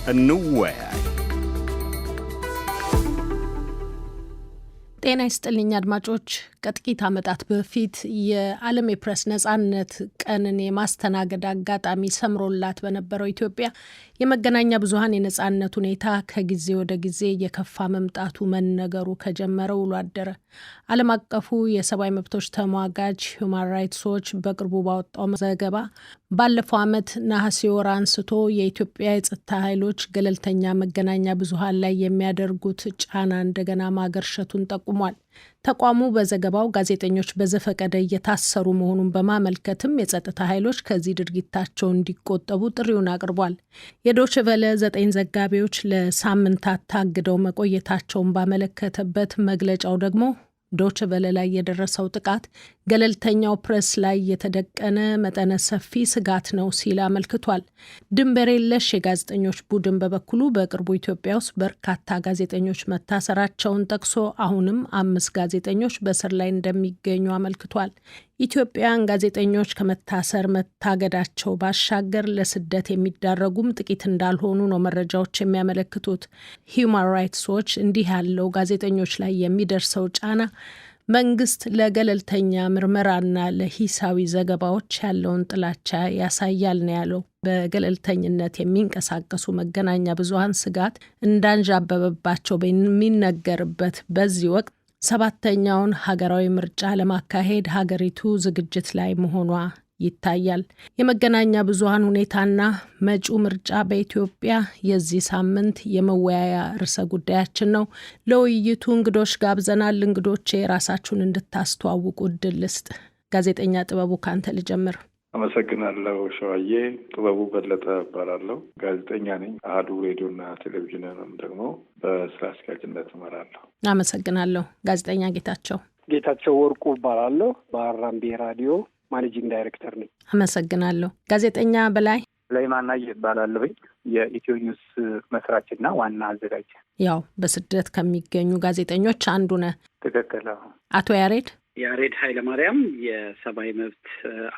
እንወያይ። ጤና ይስጥልኝ አድማጮች። ከጥቂት ዓመታት በፊት የዓለም የፕሬስ ነጻነት ቀንን የማስተናገድ አጋጣሚ ሰምሮላት በነበረው ኢትዮጵያ የመገናኛ ብዙሃን የነጻነት ሁኔታ ከጊዜ ወደ ጊዜ እየከፋ መምጣቱ መነገሩ ከጀመረ ውሎ አደረ። ዓለም አቀፉ የሰብአዊ መብቶች ተሟጋች ሁማን ራይትስ ዎች በቅርቡ ባወጣው ዘገባ ባለፈው ዓመት ነሐሴ ወር አንስቶ የኢትዮጵያ የጸጥታ ኃይሎች ገለልተኛ መገናኛ ብዙሃን ላይ የሚያደርጉት ጫና እንደገና ማገርሸቱን ጠቁሟል። ተቋሙ በዘገባው ጋዜጠኞች በዘፈቀደ እየታሰሩ መሆኑን በማመልከትም የጸጥታ ኃይሎች ከዚህ ድርጊታቸው እንዲቆጠቡ ጥሪውን አቅርቧል። የዶይቼ ቬለ 9 ዘጋቢዎች ለሳምንታት ታግደው መቆየታቸውን ባመለከተበት መግለጫው ደግሞ ዶይቼ ቬለ ላይ የደረሰው ጥቃት ገለልተኛው ፕሬስ ላይ የተደቀነ መጠነ ሰፊ ስጋት ነው ሲል አመልክቷል። ድንበር የለሽ የጋዜጠኞች ቡድን በበኩሉ በቅርቡ ኢትዮጵያ ውስጥ በርካታ ጋዜጠኞች መታሰራቸውን ጠቅሶ አሁንም 5 ጋዜጠኞች በእስር ላይ እንደሚገኙ አመልክቷል። ኢትዮጵያውያን ጋዜጠኞች ከመታሰር መታገዳቸው ባሻገር ለስደት የሚዳረጉም ጥቂት እንዳልሆኑ ነው መረጃዎች የሚያመለክቱት። ሁማን ራይትስ ዎች እንዲህ ያለው ጋዜጠኞች ላይ የሚደርሰው ጫና መንግስት ለገለልተኛ ምርመራና ለሂሳዊ ዘገባዎች ያለውን ጥላቻ ያሳያል ነው ያለው። በገለልተኝነት የሚንቀሳቀሱ መገናኛ ብዙሃን ስጋት እንዳንዣበበባቸው በሚነገርበት በዚህ ወቅት 7ኛውን ሀገራዊ ምርጫ ለማካሄድ ሀገሪቱ ዝግጅት ላይ መሆኗ ይታያል። የመገናኛ ብዙሃን ሁኔታና መጪው ምርጫ በኢትዮጵያ የዚህ ሳምንት የመወያያ ርዕሰ ጉዳያችን ነው። ለውይይቱ እንግዶች ጋብዘናል። እንግዶቼ ራሳችሁን እንድታስተዋውቁ እድል ልስጥ። ጋዜጠኛ ጥበቡ ካንተ ልጀምር። አመሰግናለሁ ሸዋዬ። ጥበቡ በለጠ እባላለሁ። ጋዜጠኛ ነኝ። አህዱ ሬዲዮና ቴሌቪዥንንም ደግሞ በስራ አስኪያጅነት እመራለሁ። አመሰግናለሁ። ጋዜጠኛ ጌታቸው ወርቁ እባላለሁ። በአራምቤ ራዲዮ ማኔጂንግ ዳይሬክተር ነኝ። አመሰግናለሁ። ጋዜጠኛ በላይ ላይማናይ እባላለሁ። የኢትዮ ኒውስ መስራችና ዋና አዘጋጅ። ያው በስደት ከሚገኙ ጋዜጠኞች አንዱ ነህ። ትክክል። አቶ ያሬድ ኃይለማርያም የሰብአዊ መብት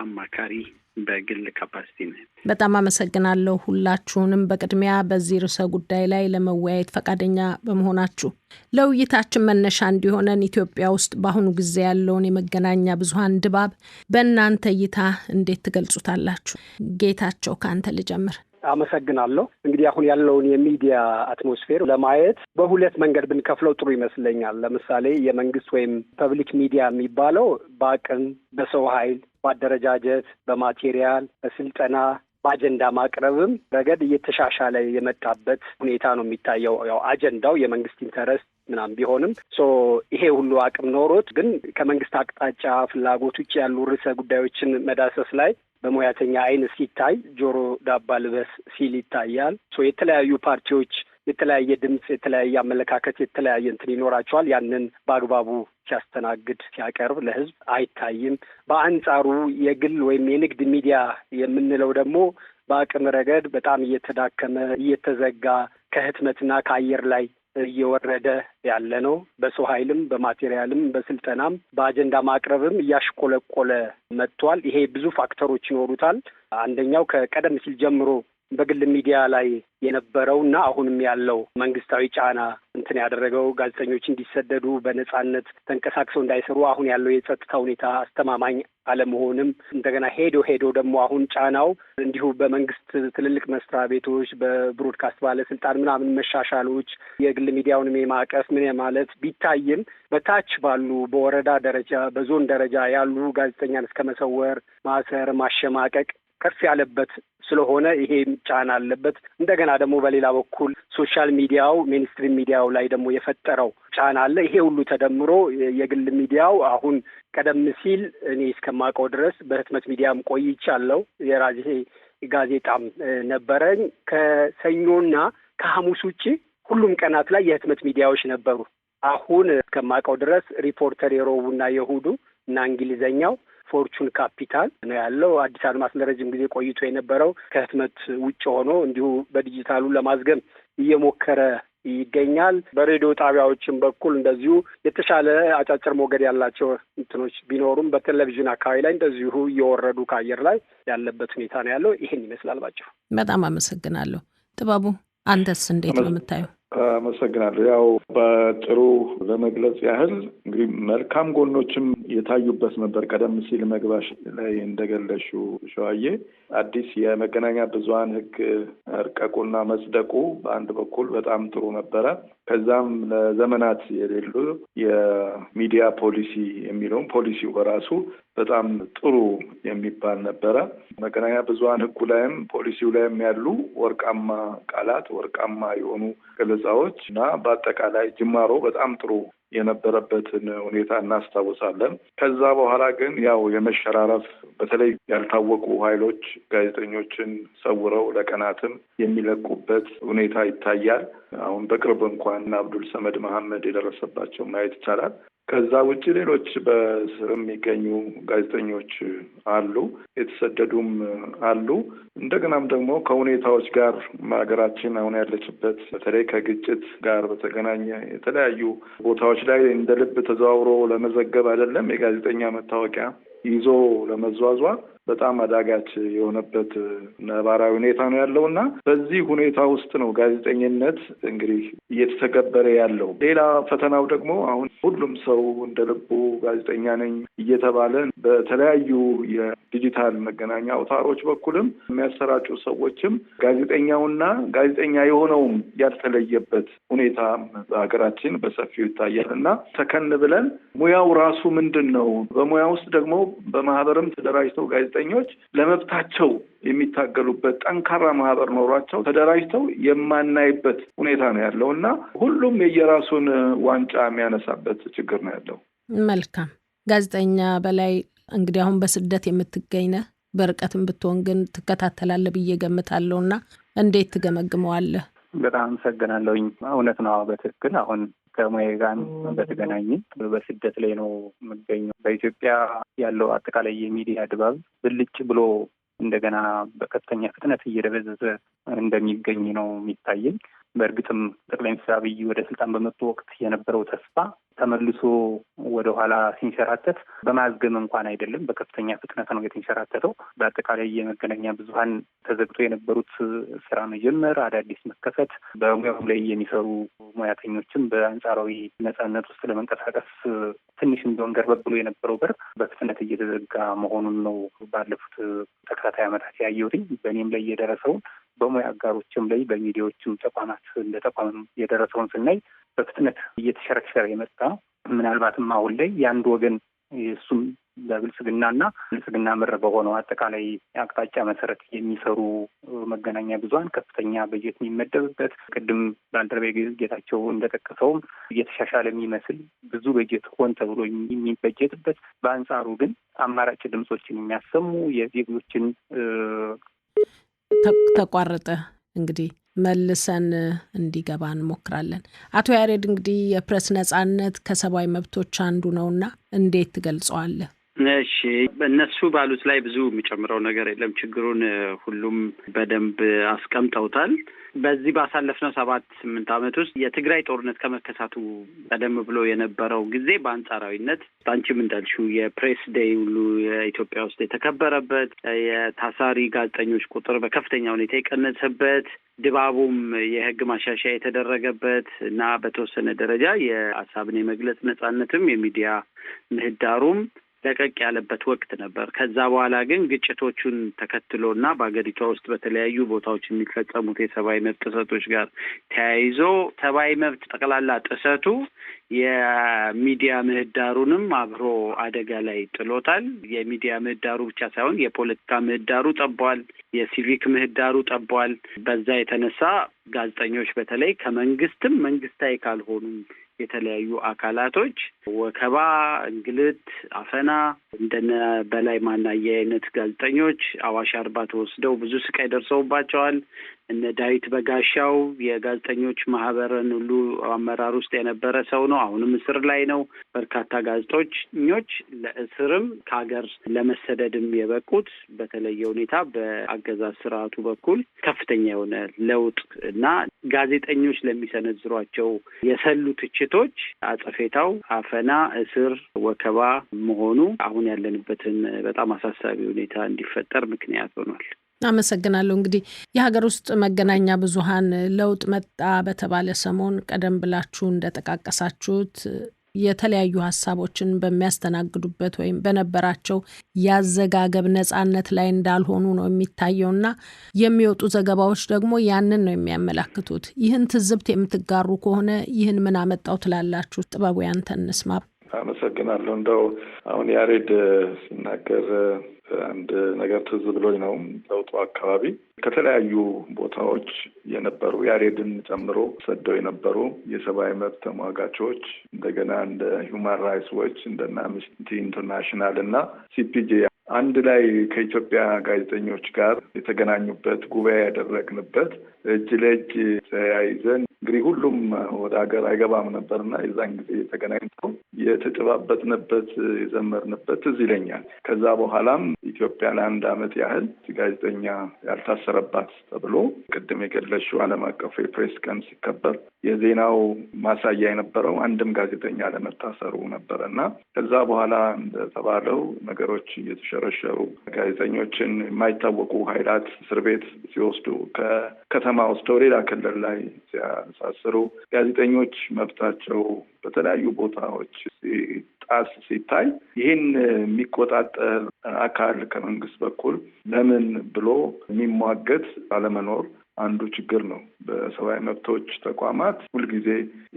አማካሪ በግል ካፓሲቲ ነው። በጣም አመሰግናለሁ ሁላችሁንም። በቅድሚያ በዚህ ርዕሰ ጉዳይ ላይ ለመወያየት ፈቃደኛ በመሆናችሁ። ለውይይታችን መነሻ እንዲሆነን ኢትዮጵያ ውስጥ በአሁኑ ጊዜ ያለውን የመገናኛ ብዙሃን ድባብ በእናንተ እይታ እንዴት ትገልጹታላችሁ? ጌታቸው ካንተ ልጀምር። አመሰግናለሁ። እንግዲህ አሁን ያለውን የሚዲያ አትሞስፌር ለማየት በሁለት መንገድ ብንከፍለው ጥሩ ይመስለኛል። ለምሳሌ የመንግስት ወይም ፐብሊክ ሚዲያ የሚባለው በአቅም፣ በሰው ኃይል፣ በአደረጃጀት፣ በማቴሪያል፣ በስልጠና፣ በአጀንዳ ማቅረብም ረገድ እየተሻሻለ የመጣበት ሁኔታ ነው የሚታየው። ያው አጀንዳው የመንግስት ኢንተረስት ምናምን ቢሆንም ይሄ ሁሉ አቅም ኖሮት ግን ከመንግስት አቅጣጫ ፍላጎት ውጭ ያሉ ርዕሰ ጉዳዮችን መዳሰስ ላይ በሙያተኛ አይን ሲታይ ጆሮ ዳባ ልበስ ሲል ይታያል። የተለያዩ ፓርቲዎች የተለያየ ድምፅ፣ የተለያየ አመለካከት፣ የተለያየ እንትን ይኖራቸዋል። ያንን በአግባቡ ሲያስተናግድ ሲያቀርብ ለህዝብ አይታይም። በአንጻሩ የግል ወይም የንግድ ሚዲያ የምንለው ደግሞ በአቅም ረገድ በጣም እየተዳከመ እየተዘጋ ከህትመትና ከአየር ላይ እየወረደ ያለ ነው። በሰው ኃይልም በማቴሪያልም በስልጠናም በአጀንዳ ማቅረብም እያሽቆለቆለ መጥቷል። ይሄ ብዙ ፋክተሮች ይኖሩታል። አንደኛው ከቀደም ሲል ጀምሮ በግል ሚዲያ ላይ የነበረውና አሁንም ያለው መንግስታዊ ጫና እንትን ያደረገው ጋዜጠኞች እንዲሰደዱ በነጻነት ተንቀሳቅሰው እንዳይሰሩ አሁን ያለው የጸጥታ ሁኔታ አስተማማኝ አለመሆንም እንደገና ሄዶ ደግሞ አሁን ጫናው እንዲሁ በመንግስት ትልልቅ መስሪያ ቤቶች በብሮድካስት ባለስልጣን ምናምን መሻሻሎች የግል ሚዲያውንም የማቀፍ ምን ማለት ቢታይም በታች ባሉ በወረዳ ደረጃ በዞን ደረጃ ያሉ ጋዜጠኛን እስከ መሰወር፣ ማሰር፣ ማሸማቀቅ ከፍ ያለበት ስለሆነ ይሄ ጫና አለበት። እንደገና ደግሞ በሌላ በኩል ሶሻል ሚዲያው ሜንስትሪም ሚዲያው ላይ ደግሞ የፈጠረው ጫና አለ። ይሄ ሁሉ ተደምሮ የግል ሚዲያው አሁን ቀደም ሲል እኔ እስከማውቀው ድረስ በህትመት ሚዲያም ቆይቻለሁ። የራሴ ጋዜጣም ነበረኝ። ከሰኞና ከሐሙስ ውጪ ሁሉም ቀናት ላይ የህትመት ሚዲያዎች ነበሩ። አሁን እስከማውቀው ድረስ ሪፖርተር የሮቡና የእሁዱ እና እንግሊዘኛው ፎርቹን ካፒታል ነው ያለው። አዲስ አድማስ ለረጅም ጊዜ ቆይቶ የነበረው ከህትመት ውጭ ሆኖ እንዲሁ በዲጂታሉ ለማዝገም እየሞከረ ይገኛል። በሬዲዮ ጣቢያዎችም በኩል እንደዚሁ የተሻለ አጫጭር ሞገድ ያላቸው እንትኖች ቢኖሩም በቴሌቪዥን አካባቢ ላይ እንደዚሁ እየወረዱ ከአየር ላይ ያለበት ሁኔታ ነው ያለው። ይሄን ይመስላል ባጭሩ። በጣም አመሰግናለሁ። ጥበቡ አንተስ እንዴት ነው የምታየው? አመሰግናለሁ። ያው በጥሩ ለመግለጽ ያህል እንግዲህ መልካም ጎኖችም የታዩበት ነበር። ቀደም ሲል መግባሽ ላይ እንደገለሹ ሸዋዬ አዲስ የመገናኛ ብዙኃን ሕግ እርቀቁና መጽደቁ በአንድ በኩል በጣም ጥሩ ነበረ። ከዛም ለዘመናት የሌሉ የሚዲያ ፖሊሲ የሚለውን ፖሊሲው በራሱ በጣም ጥሩ የሚባል ነበረ። መገናኛ ብዙኃን ሕጉ ላይም ፖሊሲው ላይም ያሉ ወርቃማ ቃላት፣ ወርቃማ የሆኑ ገለጻዎች እና በአጠቃላይ ጅማሮ በጣም ጥሩ የነበረበትን ሁኔታ እናስታውሳለን። ከዛ በኋላ ግን ያው የመሸራረፍ በተለይ ያልታወቁ ኃይሎች ጋዜጠኞችን ሰውረው ለቀናትም የሚለቁበት ሁኔታ ይታያል። አሁን በቅርብ እንኳን አብዱል ሰመድ መሐመድ የደረሰባቸው ማየት ይቻላል። ከዛ ውጭ ሌሎች በስር የሚገኙ ጋዜጠኞች አሉ፣ የተሰደዱም አሉ። እንደገናም ደግሞ ከሁኔታዎች ጋር ሀገራችን አሁን ያለችበት በተለይ ከግጭት ጋር በተገናኘ የተለያዩ ቦታዎች ላይ እንደ ልብ ተዘዋውሮ ለመዘገብ አይደለም የጋዜጠኛ መታወቂያ ይዞ ለመዟዟር በጣም አዳጋች የሆነበት ነባራዊ ሁኔታ ነው ያለውና በዚህ ሁኔታ ውስጥ ነው ጋዜጠኝነት እንግዲህ እየተተገበረ ያለው። ሌላ ፈተናው ደግሞ አሁን ሁሉም ሰው እንደ ልቡ ጋዜጠኛ ነኝ እየተባለ በተለያዩ የዲጂታል መገናኛ አውታሮች በኩልም የሚያሰራጩ ሰዎችም ጋዜጠኛውና ጋዜጠኛ የሆነውም ያልተለየበት ሁኔታ በሀገራችን በሰፊው ይታያል እና ሰከን ብለን ሙያው ራሱ ምንድን ነው፣ በሙያ ውስጥ ደግሞ በማህበርም ተደራጅተው ጋዜጠኞች ለመብታቸው የሚታገሉበት ጠንካራ ማህበር ኖሯቸው ተደራጅተው የማናይበት ሁኔታ ነው ያለው እና ሁሉም የየራሱን ዋንጫ የሚያነሳበት ችግር ነው ያለው። መልካም ጋዜጠኛ በላይ እንግዲህ አሁን በስደት የምትገኝ ነህ፣ በርቀትም ብትሆን ግን ትከታተላለህ ብዬ ገምታለሁ እና እንዴት ትገመግመዋለህ? በጣም አመሰግናለሁኝ። እውነት ነው፣ በትክክል አሁን ከሙያ ጋር በተገናኘ በስደት ላይ ነው የምገኘው። በኢትዮጵያ ያለው አጠቃላይ የሚዲያ ድባብ ብልጭ ብሎ እንደገና በከፍተኛ ፍጥነት እየደበዘዘ እንደሚገኝ ነው የሚታየኝ። በእርግጥም ጠቅላይ ሚኒስትር አብይ ወደ ስልጣን በመጡ ወቅት የነበረው ተስፋ ተመልሶ ወደ ኋላ ሲንሸራተት በማዝገም እንኳን አይደለም፣ በከፍተኛ ፍጥነት ነው የተንሸራተተው። በአጠቃላይ የመገናኛ ብዙኃን ተዘግቶ የነበሩት ስራ መጀመር፣ አዳዲስ መከፈት፣ በሙያው ላይ የሚሰሩ ሙያተኞችም በአንጻራዊ ነጻነት ውስጥ ለመንቀሳቀስ ትንሽ እንዲሆን ገርበብ ብሎ የነበረው በር በፍጥነት እየተዘጋ መሆኑን ነው ባለፉት ተከታታይ ዓመታት ያየሁትኝ። በእኔም ላይ የደረሰውን በሙያ አጋሮችም ላይ በሚዲያዎችም ተቋማት እንደ ተቋም የደረሰውን ስናይ በፍጥነት እየተሸረሸረ የመጣ ምናልባትም አሁን ላይ የአንድ ወገን እሱም በብልጽግናና ብልጽግና መር በሆነው አጠቃላይ አቅጣጫ መሰረት የሚሰሩ መገናኛ ብዙኃን ከፍተኛ በጀት የሚመደብበት ቅድም ባልደረባዬ ጌታቸው እንደጠቀሰውም እየተሻሻለ የሚመስል ብዙ በጀት ሆን ተብሎ የሚበጀትበት፣ በአንጻሩ ግን አማራጭ ድምጾችን የሚያሰሙ የዜጎችን ተቋረጠ። እንግዲህ መልሰን እንዲገባ እንሞክራለን። አቶ ያሬድ እንግዲህ የፕሬስ ነጻነት ከሰብአዊ መብቶች አንዱ ነውና እንዴት ትገልጸዋለህ? እሺ፣ እነሱ ባሉት ላይ ብዙ የሚጨምረው ነገር የለም። ችግሩን ሁሉም በደንብ አስቀምጠውታል። በዚህ ባሳለፍነው 7-8 ዓመት ውስጥ የትግራይ ጦርነት ከመከሰቱ ቀደም ብሎ የነበረው ጊዜ በአንጻራዊነት አንቺም እንዳልሽው የፕሬስ ዴይ ሁሉ የኢትዮጵያ ውስጥ የተከበረበት፣ የታሳሪ ጋዜጠኞች ቁጥር በከፍተኛ ሁኔታ የቀነሰበት፣ ድባቡም የሕግ ማሻሻያ የተደረገበት እና በተወሰነ ደረጃ የሀሳብን የመግለጽ ነጻነትም የሚዲያ ምህዳሩም ለቀቅ ያለበት ወቅት ነበር። ከዛ በኋላ ግን ግጭቶቹን ተከትሎና በአገሪቷ ውስጥ በተለያዩ ቦታዎች የሚፈጸሙት የሰብአዊ መብት ጥሰቶች ጋር ተያይዞ ሰብአዊ መብት ጠቅላላ ጥሰቱ የሚዲያ ምህዳሩንም አብሮ አደጋ ላይ ጥሎታል። የሚዲያ ምህዳሩ ብቻ ሳይሆን የፖለቲካ ምህዳሩ ጠቧል፣ የሲቪክ ምህዳሩ ጠቧል። በዛ የተነሳ ጋዜጠኞች በተለይ ከመንግስትም መንግስታዊ ካልሆኑም የተለያዩ አካላቶች ወከባ፣ እንግልት፣ አፈና እንደነ በላይ ማናየ አይነት ጋዜጠኞች አዋሽ አርባ ተወስደው ብዙ ስቃይ ደርሰውባቸዋል። እነ ዳዊት በጋሻው የጋዜጠኞች ማህበርን ሁሉ አመራር ውስጥ የነበረ ሰው ነው። አሁንም እስር ላይ ነው። በርካታ ጋዜጠኞች ለእስርም ከሀገር ለመሰደድም የበቁት በተለየ ሁኔታ በአገዛዝ ስርዓቱ በኩል ከፍተኛ የሆነ ለውጥ እና ጋዜጠኞች ለሚሰነዝሯቸው የሰሉ ትችቶች አጸፌታው አፈና፣ እስር፣ ወከባ መሆኑ አሁን ያለንበትን በጣም አሳሳቢ ሁኔታ እንዲፈጠር ምክንያት ሆኗል። አመሰግናለሁ። እንግዲህ የሀገር ውስጥ መገናኛ ብዙሃን ለውጥ መጣ በተባለ ሰሞን ቀደም ብላችሁ እንደጠቃቀሳችሁት የተለያዩ ሀሳቦችን በሚያስተናግዱበት ወይም በነበራቸው ያዘጋገብ ነጻነት ላይ እንዳልሆኑ ነው የሚታየውና የሚወጡ ዘገባዎች ደግሞ ያንን ነው የሚያመላክቱት። ይህን ትዝብት የምትጋሩ ከሆነ ይህን ምን አመጣው ትላላችሁ? ጥበቡ ያንተን እንስማ። አመሰግናለሁ። እንደው አሁን ያሬድ ሲናገር አንድ ነገር ትዝ ብሎኝ ነው። ለውጡ አካባቢ ከተለያዩ ቦታዎች የነበሩ ያሬድን ጨምሮ ሰደው የነበሩ የሰብአዊ መብት ተሟጋቾች እንደገና እንደ ሂውማን ራይትስ ዎች እንደና አምነስቲ ኢንተርናሽናል እና ሲፒጄ አንድ ላይ ከኢትዮጵያ ጋዜጠኞች ጋር የተገናኙበት ጉባኤ ያደረግንበት እጅ ለእጅ ተያይዘን እንግዲህ ሁሉም ወደ ሀገር አይገባም ነበርና የዛን ጊዜ ተገናኝተው የተጨባበጥንበት የዘመርንበት ትዝ ይለኛል። ከዛ በኋላም ኢትዮጵያ ለአንድ ዓመት ያህል ጋዜጠኛ ያልታሰረባት ተብሎ ቅድም የገለጽሽው ዓለም አቀፉ የፕሬስ ቀን ሲከበር የዜናው ማሳያ የነበረው አንድም ጋዜጠኛ ለመታሰሩ ነበርና ከዛ በኋላ እንደተባለው ነገሮች እየተሸረሸሩ ጋዜጠኞችን የማይታወቁ ኃይላት እስር ቤት ሲወስዱ ከከተማ ወስደው ሌላ ክልል ላይ ሲያሳስሩ ጋዜጠኞች መብታቸው በተለያዩ ቦታዎች ሲጣስ ሲታይ ይህን የሚቆጣጠር አካል ከመንግስት በኩል ለምን ብሎ የሚሟገት አለመኖር አንዱ ችግር ነው። በሰብአዊ መብቶች ተቋማት ሁልጊዜ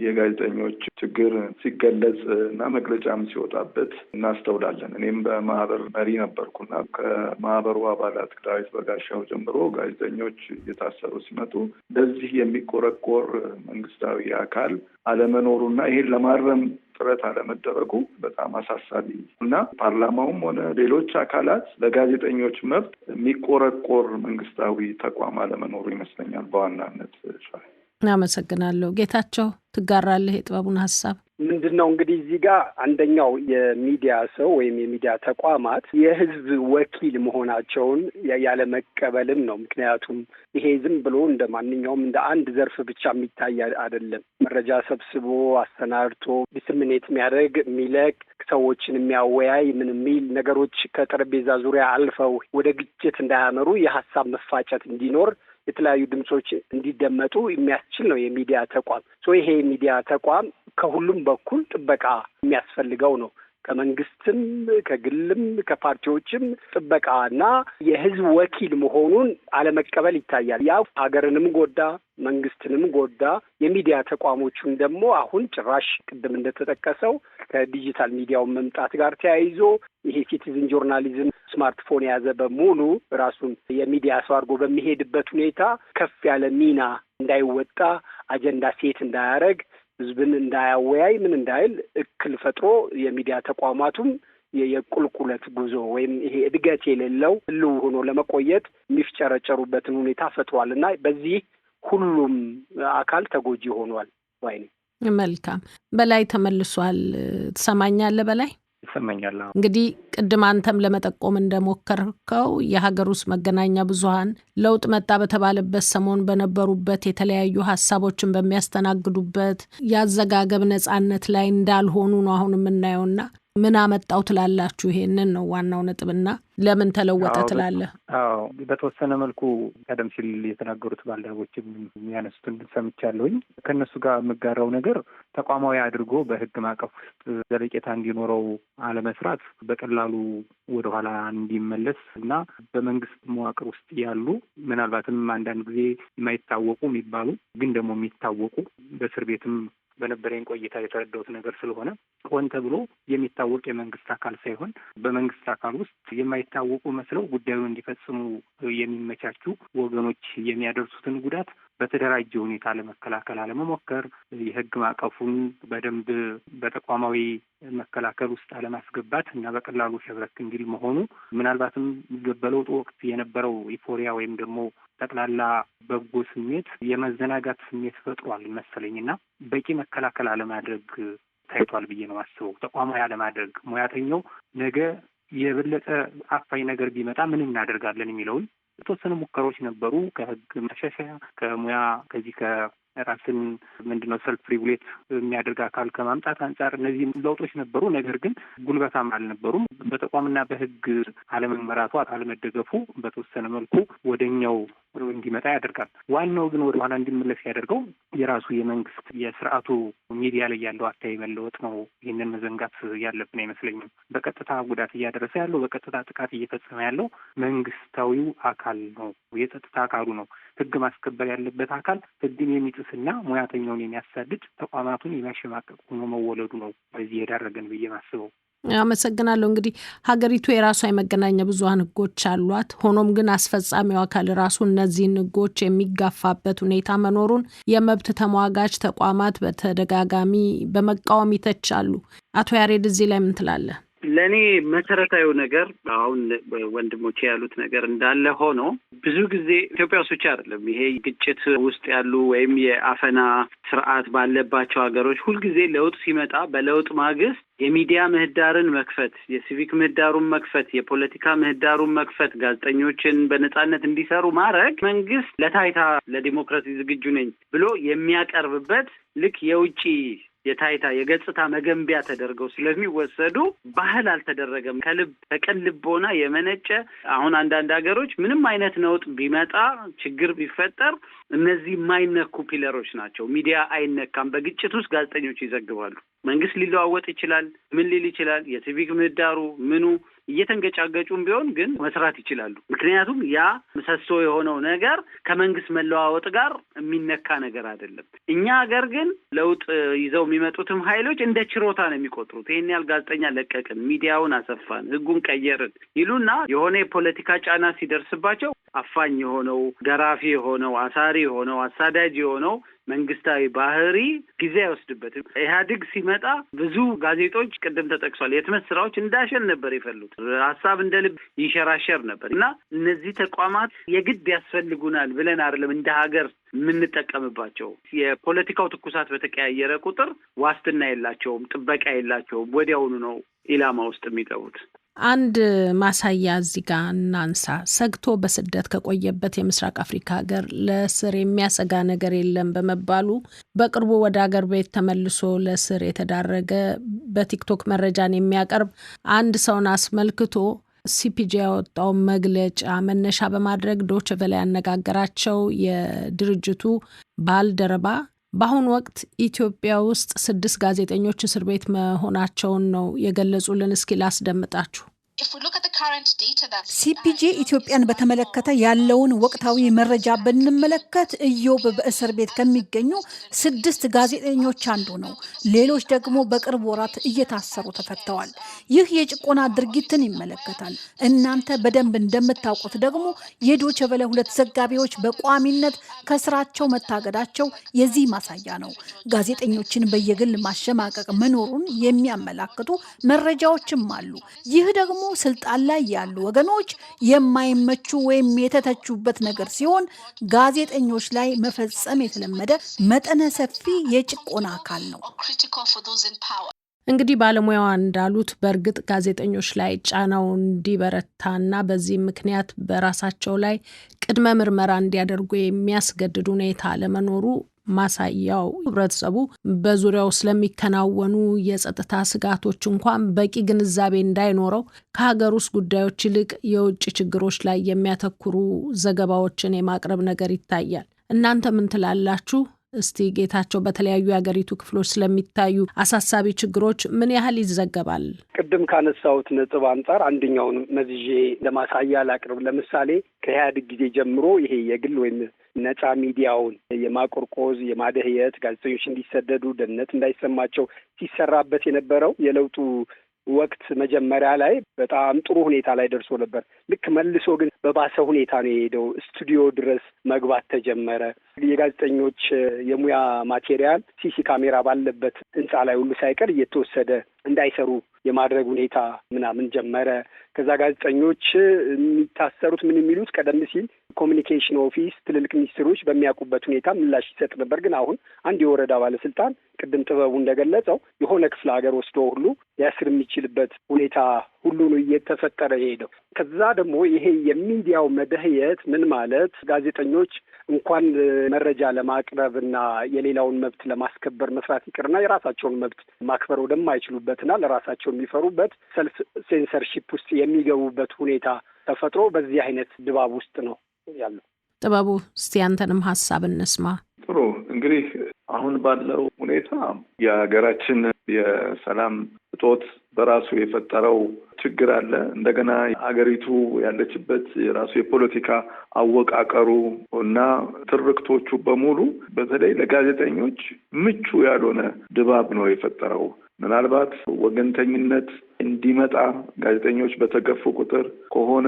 የጋዜጠኞች ችግር ሲገለጽ እና መግለጫም ሲወጣበት እናስተውላለን። እኔም በማህበር መሪ ነበርኩና ከማህበሩ አባላት ዳዊት በጋሻው ጀምሮ ጋዜጠኞች እየታሰሩ ሲመጡ ለዚህ የሚቆረቆር መንግስታዊ አካል አለመኖሩና ይሄን ለማረም ጥረት አለመደረጉ በጣም አሳሳቢ እና ፓርላማውም ሆነ ሌሎች አካላት ለጋዜጠኞች መብት የሚቆረቆር መንግስታዊ ተቋም አለመኖሩ ይመስለኛል በዋናነት። አመሰግናለሁ። ጌታቸው ትጋራለህ የጥበቡን ሀሳብ? ምንድን ነው እንግዲህ እዚህ ጋር አንደኛው የሚዲያ ሰው ወይም የሚዲያ ተቋማት የህዝብ ወኪል መሆናቸውን ያለ መቀበልም ነው። ምክንያቱም ይሄ ዝም ብሎ እንደ ማንኛውም እንደ አንድ ዘርፍ ብቻ የሚታይ አይደለም። መረጃ ሰብስቦ አሰናድቶ ዲስሚኔት የሚያደርግ የሚለቅ ሰዎችን የሚያወያይ ምን የሚል ነገሮች ከጠረጴዛ ዙሪያ አልፈው ወደ ግጭት እንዳያመሩ የሀሳብ መፋጨት እንዲኖር የተለያዩ ድምጾች እንዲደመጡ የሚያስችል ነው የሚዲያ ተቋም። ይሄ የሚዲያ ተቋም ከሁሉም በኩል ጥበቃ የሚያስፈልገው ነው። ከመንግስትም፣ ከግልም፣ ከፓርቲዎችም ጥበቃና የህዝብ ወኪል መሆኑን አለመቀበል ይታያል። ያ ሀገርንም ጎዳ፣ መንግስትንም ጎዳ። የሚዲያ ተቋሞቹን ደግሞ አሁን ጭራሽ ቅድም እንደተጠቀሰው ከዲጂታል ሚዲያው መምጣት ጋር ተያይዞ ይሄ ሲቲዝን ጆርናሊዝም ስማርትፎን የያዘ በሙሉ ራሱን የሚዲያ ሰው አድርጎ በሚሄድበት ሁኔታ ከፍ ያለ ሚና እንዳይወጣ፣ አጀንዳ ሴት እንዳያደርግ፣ ህዝብን እንዳያወያይ ምን እንዳይል እክል ፈጥሮ የሚዲያ ተቋማቱም የቁልቁለት ጉዞ ወይም ይሄ እድገት የሌለው ህልው ሆኖ ለመቆየት የሚፍጨረጨሩበትን ሁኔታ ፈጥሯል እና በዚህ ሁሉም አካል ተጎጂ ሆኗል። ዋይኔ መልካም። በላይ ተመልሷል። ትሰማኛለህ? በላይ ይሰማኛል። እንግዲህ ቅድም አንተም ለመጠቆም እንደሞከርከው የሀገር ውስጥ መገናኛ ብዙሃን ለውጥ መጣ በተባለበት ሰሞን በነበሩበት የተለያዩ ሀሳቦችን በሚያስተናግዱበት ያዘጋገብ ነጻነት ላይ እንዳልሆኑ ነው አሁን የምናየውና ምን አመጣው ትላላችሁ? ይሄንን ነው ዋናው ነጥብና ለምን ተለወጠ ትላለህ? አዎ በተወሰነ መልኩ ቀደም ሲል የተናገሩት ባልደረቦችም የሚያነሱትን ሰምቻለሁኝ። ከእነሱ ጋር የምጋራው ነገር ተቋማዊ አድርጎ በህግ ማዕቀፍ ውስጥ ዘለቄታ እንዲኖረው አለመስራት በቀላሉ ወደኋላ እንዲመለስ እና በመንግስት መዋቅር ውስጥ ያሉ ምናልባትም አንዳንድ ጊዜ የማይታወቁ የሚባሉ ግን ደግሞ የሚታወቁ በእስር ቤትም በነበረኝ ቆይታ የተረዳሁት ነገር ስለሆነ ሆን ተብሎ የሚታወቅ የመንግስት አካል ሳይሆን በመንግስት አካል ውስጥ የማይታወቁ መስለው ጉዳዩን እንዲፈጽሙ የሚመቻቹ ወገኖች የሚያደርሱትን ጉዳት በተደራጀ ሁኔታ ለመከላከል አለመሞከር፣ የህግ ማዕቀፉን በደንብ በተቋማዊ መከላከል ውስጥ አለማስገባት እና በቀላሉ ሸብረክ እንዲል መሆኑ ምናልባትም በለውጡ ወቅት የነበረው ኢፎሪያ ወይም ደግሞ ጠቅላላ በጎ ስሜት የመዘናጋት ስሜት ፈጥሯል መሰለኝና በቂ መከላከል አለማድረግ ታይቷል ብዬ ነው የማስበው። ተቋማዊ አለማድረግ ሙያተኛው ነገ የበለጠ አፋኝ ነገር ቢመጣ ምን እናደርጋለን የሚለውን የተወሰኑ ሙከራዎች ነበሩ። ከህግ ማሻሻያ ከሙያ ከዚህ ራስን ምንድነው ሰልፍ ሪጉሌት የሚያደርግ አካል ከማምጣት አንጻር እነዚህ ለውጦች ነበሩ። ነገር ግን ጉልበታም አልነበሩም። በተቋምና በሕግ አለመመራቱ አለመደገፉ በተወሰነ መልኩ ወደኛው እንዲመጣ ያደርጋል። ዋናው ግን ወደ ኋላ እንዲመለስ ያደርገው የራሱ የመንግስት የስርዓቱ ሚዲያ ላይ ያለው አታይ መለወጥ ነው። ይህንን መዘንጋት ያለብን አይመስለኝም። በቀጥታ ጉዳት እያደረሰ ያለው በቀጥታ ጥቃት እየፈጸመ ያለው መንግስታዊው አካል ነው፣ የጸጥታ አካሉ ነው። ሕግ ማስከበር ያለበት አካል ሕግን የሚጥስና ሙያተኛውን የሚያሳድድ ተቋማቱን የሚያሸማቀቅ ሆኖ መወለዱ ነው በዚህ የዳረገን ብዬ ማስበው። አመሰግናለሁ። እንግዲህ ሀገሪቱ የራሷ የመገናኛ ብዙኃን ሕጎች አሏት። ሆኖም ግን አስፈጻሚው አካል ራሱ እነዚህን ሕጎች የሚጋፋበት ሁኔታ መኖሩን የመብት ተሟጋች ተቋማት በተደጋጋሚ በመቃወም ይተቻሉ። አቶ ያሬድ እዚህ ላይ ምን ትላለህ? ለእኔ መሰረታዊ ነገር አሁን ወንድሞቼ ያሉት ነገር እንዳለ ሆኖ ብዙ ጊዜ ኢትዮጵያ ውስጥ ብቻ አይደለም፣ ይሄ ግጭት ውስጥ ያሉ ወይም የአፈና ስርዓት ባለባቸው ሀገሮች ሁልጊዜ ለውጥ ሲመጣ በለውጥ ማግስት የሚዲያ ምህዳርን መክፈት፣ የሲቪክ ምህዳሩን መክፈት፣ የፖለቲካ ምህዳሩን መክፈት፣ ጋዜጠኞችን በነጻነት እንዲሰሩ ማድረግ መንግስት ለታይታ ለዲሞክራሲ ዝግጁ ነኝ ብሎ የሚያቀርብበት ልክ የውጭ የታይታ የገጽታ መገንቢያ ተደርገው ስለሚወሰዱ ባህል አልተደረገም። ከልብ ከቅን ልቦና የመነጨ አሁን አንዳንድ ሀገሮች ምንም አይነት ነውጥ ቢመጣ ችግር ቢፈጠር እነዚህ የማይነኩ ፒለሮች ናቸው። ሚዲያ አይነካም። በግጭት ውስጥ ጋዜጠኞች ይዘግባሉ። መንግስት ሊለዋወጥ ይችላል፣ ምን ሊል ይችላል፣ የሲቪክ ምህዳሩ ምኑ እየተንገጫገጩም ቢሆን ግን መስራት ይችላሉ። ምክንያቱም ያ ምሰሶ የሆነው ነገር ከመንግስት መለዋወጥ ጋር የሚነካ ነገር አይደለም። እኛ ሀገር ግን ለውጥ ይዘው የሚመጡትም ኃይሎች እንደ ችሮታ ነው የሚቆጥሩት። ይሄን ያህል ጋዜጠኛ ለቀቅን፣ ሚዲያውን አሰፋን፣ ሕጉን ቀየርን ይሉና የሆነ የፖለቲካ ጫና ሲደርስባቸው አፋኝ የሆነው ገራፊ የሆነው አሳሪ የሆነው አሳዳጅ የሆነው መንግስታዊ ባህሪ ጊዜ አይወስድበትም። ኢህአዴግ ሲመጣ ብዙ ጋዜጦች ቅድም ተጠቅሷል፣ የህትመት ስራዎች እንዳሸን ነበር የፈሉት። ሀሳብ እንደ ልብ ይንሸራሸር ነበር እና እነዚህ ተቋማት የግድ ያስፈልጉናል ብለን አይደለም እንደ ሀገር የምንጠቀምባቸው። የፖለቲካው ትኩሳት በተቀያየረ ቁጥር ዋስትና የላቸውም፣ ጥበቃ የላቸውም። ወዲያውኑ ነው ኢላማ ውስጥ የሚገቡት። አንድ ማሳያ እዚህ ጋር እናንሳ። ሰግቶ በስደት ከቆየበት የምስራቅ አፍሪካ ሀገር ለእስር የሚያሰጋ ነገር የለም በመባሉ በቅርቡ ወደ ሀገር ቤት ተመልሶ ለእስር የተዳረገ በቲክቶክ መረጃን የሚያቀርብ አንድ ሰውን አስመልክቶ ሲፒጄ ያወጣው መግለጫ መነሻ በማድረግ ዶይቼ ቬለ ያነጋገራቸው የድርጅቱ ባልደረባ በአሁኑ ወቅት ኢትዮጵያ ውስጥ 6 ጋዜጠኞች እስር ቤት መሆናቸውን ነው የገለጹልን። እስኪ ላስደምጣችሁ። ሲፒጄ ኢትዮጵያን በተመለከተ ያለውን ወቅታዊ መረጃ ብንመለከት ኢዮብ በእስር ቤት ከሚገኙ 6 ጋዜጠኞች አንዱ ነው። ሌሎች ደግሞ በቅርብ ወራት እየታሰሩ ተፈተዋል። ይህ የጭቆና ድርጊትን ይመለከታል። እናንተ በደንብ እንደምታውቁት ደግሞ የዶይቼ ቬለ 2 ዘጋቢዎች በቋሚነት ከስራቸው መታገዳቸው የዚህ ማሳያ ነው። ጋዜጠኞችን በየግል ማሸማቀቅ መኖሩን የሚያመላክቱ መረጃዎችም አሉ። ይህ ደግሞ ስልጣን ላይ ያሉ ወገኖች የማይመቹ ወይም የተተቹበት ነገር ሲሆን ጋዜጠኞች ላይ መፈጸም የተለመደ መጠነ ሰፊ የጭቆና አካል ነው። እንግዲህ ባለሙያዋ እንዳሉት በእርግጥ ጋዜጠኞች ላይ ጫናው እንዲበረታና በዚህ ምክንያት በራሳቸው ላይ ቅድመ ምርመራ እንዲያደርጉ የሚያስገድድ ሁኔታ አለመኖሩ ማሳያው ህብረተሰቡ በዙሪያው ስለሚከናወኑ የጸጥታ ስጋቶች እንኳን በቂ ግንዛቤ እንዳይኖረው ከሀገር ውስጥ ጉዳዮች ይልቅ የውጭ ችግሮች ላይ የሚያተኩሩ ዘገባዎችን የማቅረብ ነገር ይታያል። እናንተ ምን ትላላችሁ? እስቲ ጌታቸው፣ በተለያዩ የሀገሪቱ ክፍሎች ስለሚታዩ አሳሳቢ ችግሮች ምን ያህል ይዘገባል? ቅድም ካነሳሁት ነጥብ አንጻር አንደኛውን መዝዤ ለማሳያ ላቅርብ። ለምሳሌ ከኢህአዴግ ጊዜ ጀምሮ ይሄ የግል ወይም ነጻ ሚዲያውን የማቆርቆዝ የማደህየት፣ ጋዜጠኞች እንዲሰደዱ፣ ደህንነት እንዳይሰማቸው ሲሰራበት የነበረው የለውጡ ወቅት መጀመሪያ ላይ በጣም ጥሩ ሁኔታ ላይ ደርሶ ነበር። ልክ መልሶ ግን በባሰ ሁኔታ ነው የሄደው። ስቱዲዮ ድረስ መግባት ተጀመረ። የጋዜጠኞች የሙያ ማቴሪያል ሲሲ ካሜራ ባለበት ህንጻ ላይ ሁሉ ሳይቀር እየተወሰደ እንዳይሰሩ የማድረግ ሁኔታ ምናምን ጀመረ። ከዛ ጋዜጠኞች የሚታሰሩት ምን የሚሉት ቀደም ሲል ኮሚኒኬሽን ኦፊስ ትልልቅ ሚኒስትሮች በሚያውቁበት ሁኔታ ምላሽ ይሰጥ ነበር። ግን አሁን አንድ የወረዳ ባለስልጣን ቅድም ጥበቡ እንደገለጸው የሆነ ክፍለ ሀገር ወስዶ ሁሉ ሊያስር የሚችልበት ሁኔታ ሁሉ ነው እየተፈጠረ የሄደው። ከዛ ደግሞ ይሄ የሚዲያው መደህየት ምን ማለት ጋዜጠኞች እንኳን መረጃ ለማቅረብ እና የሌላውን መብት ለማስከበር መስራት ይቅርና የራሳቸውን መብት ማክበር ወደማይችሉበትና ለራሳቸው የሚፈሩበት ሰልፍ ሴንሰርሺፕ ውስጥ የሚገቡበት ሁኔታ ተፈጥሮ በዚህ አይነት ድባብ ውስጥ ነው ያለው። ጥበቡ፣ እስቲ አንተንም ሀሳብ እንስማ። ጥሩ እንግዲህ አሁን ባለው ሁኔታ የሀገራችን የሰላም እጦት በራሱ የፈጠረው ችግር አለ። እንደገና ሀገሪቱ ያለችበት የራሱ የፖለቲካ አወቃቀሩ እና ትርክቶቹ በሙሉ በተለይ ለጋዜጠኞች ምቹ ያልሆነ ድባብ ነው የፈጠረው። ምናልባት ወገንተኝነት እንዲመጣ ጋዜጠኞች በተገፉ ቁጥር ከሆነ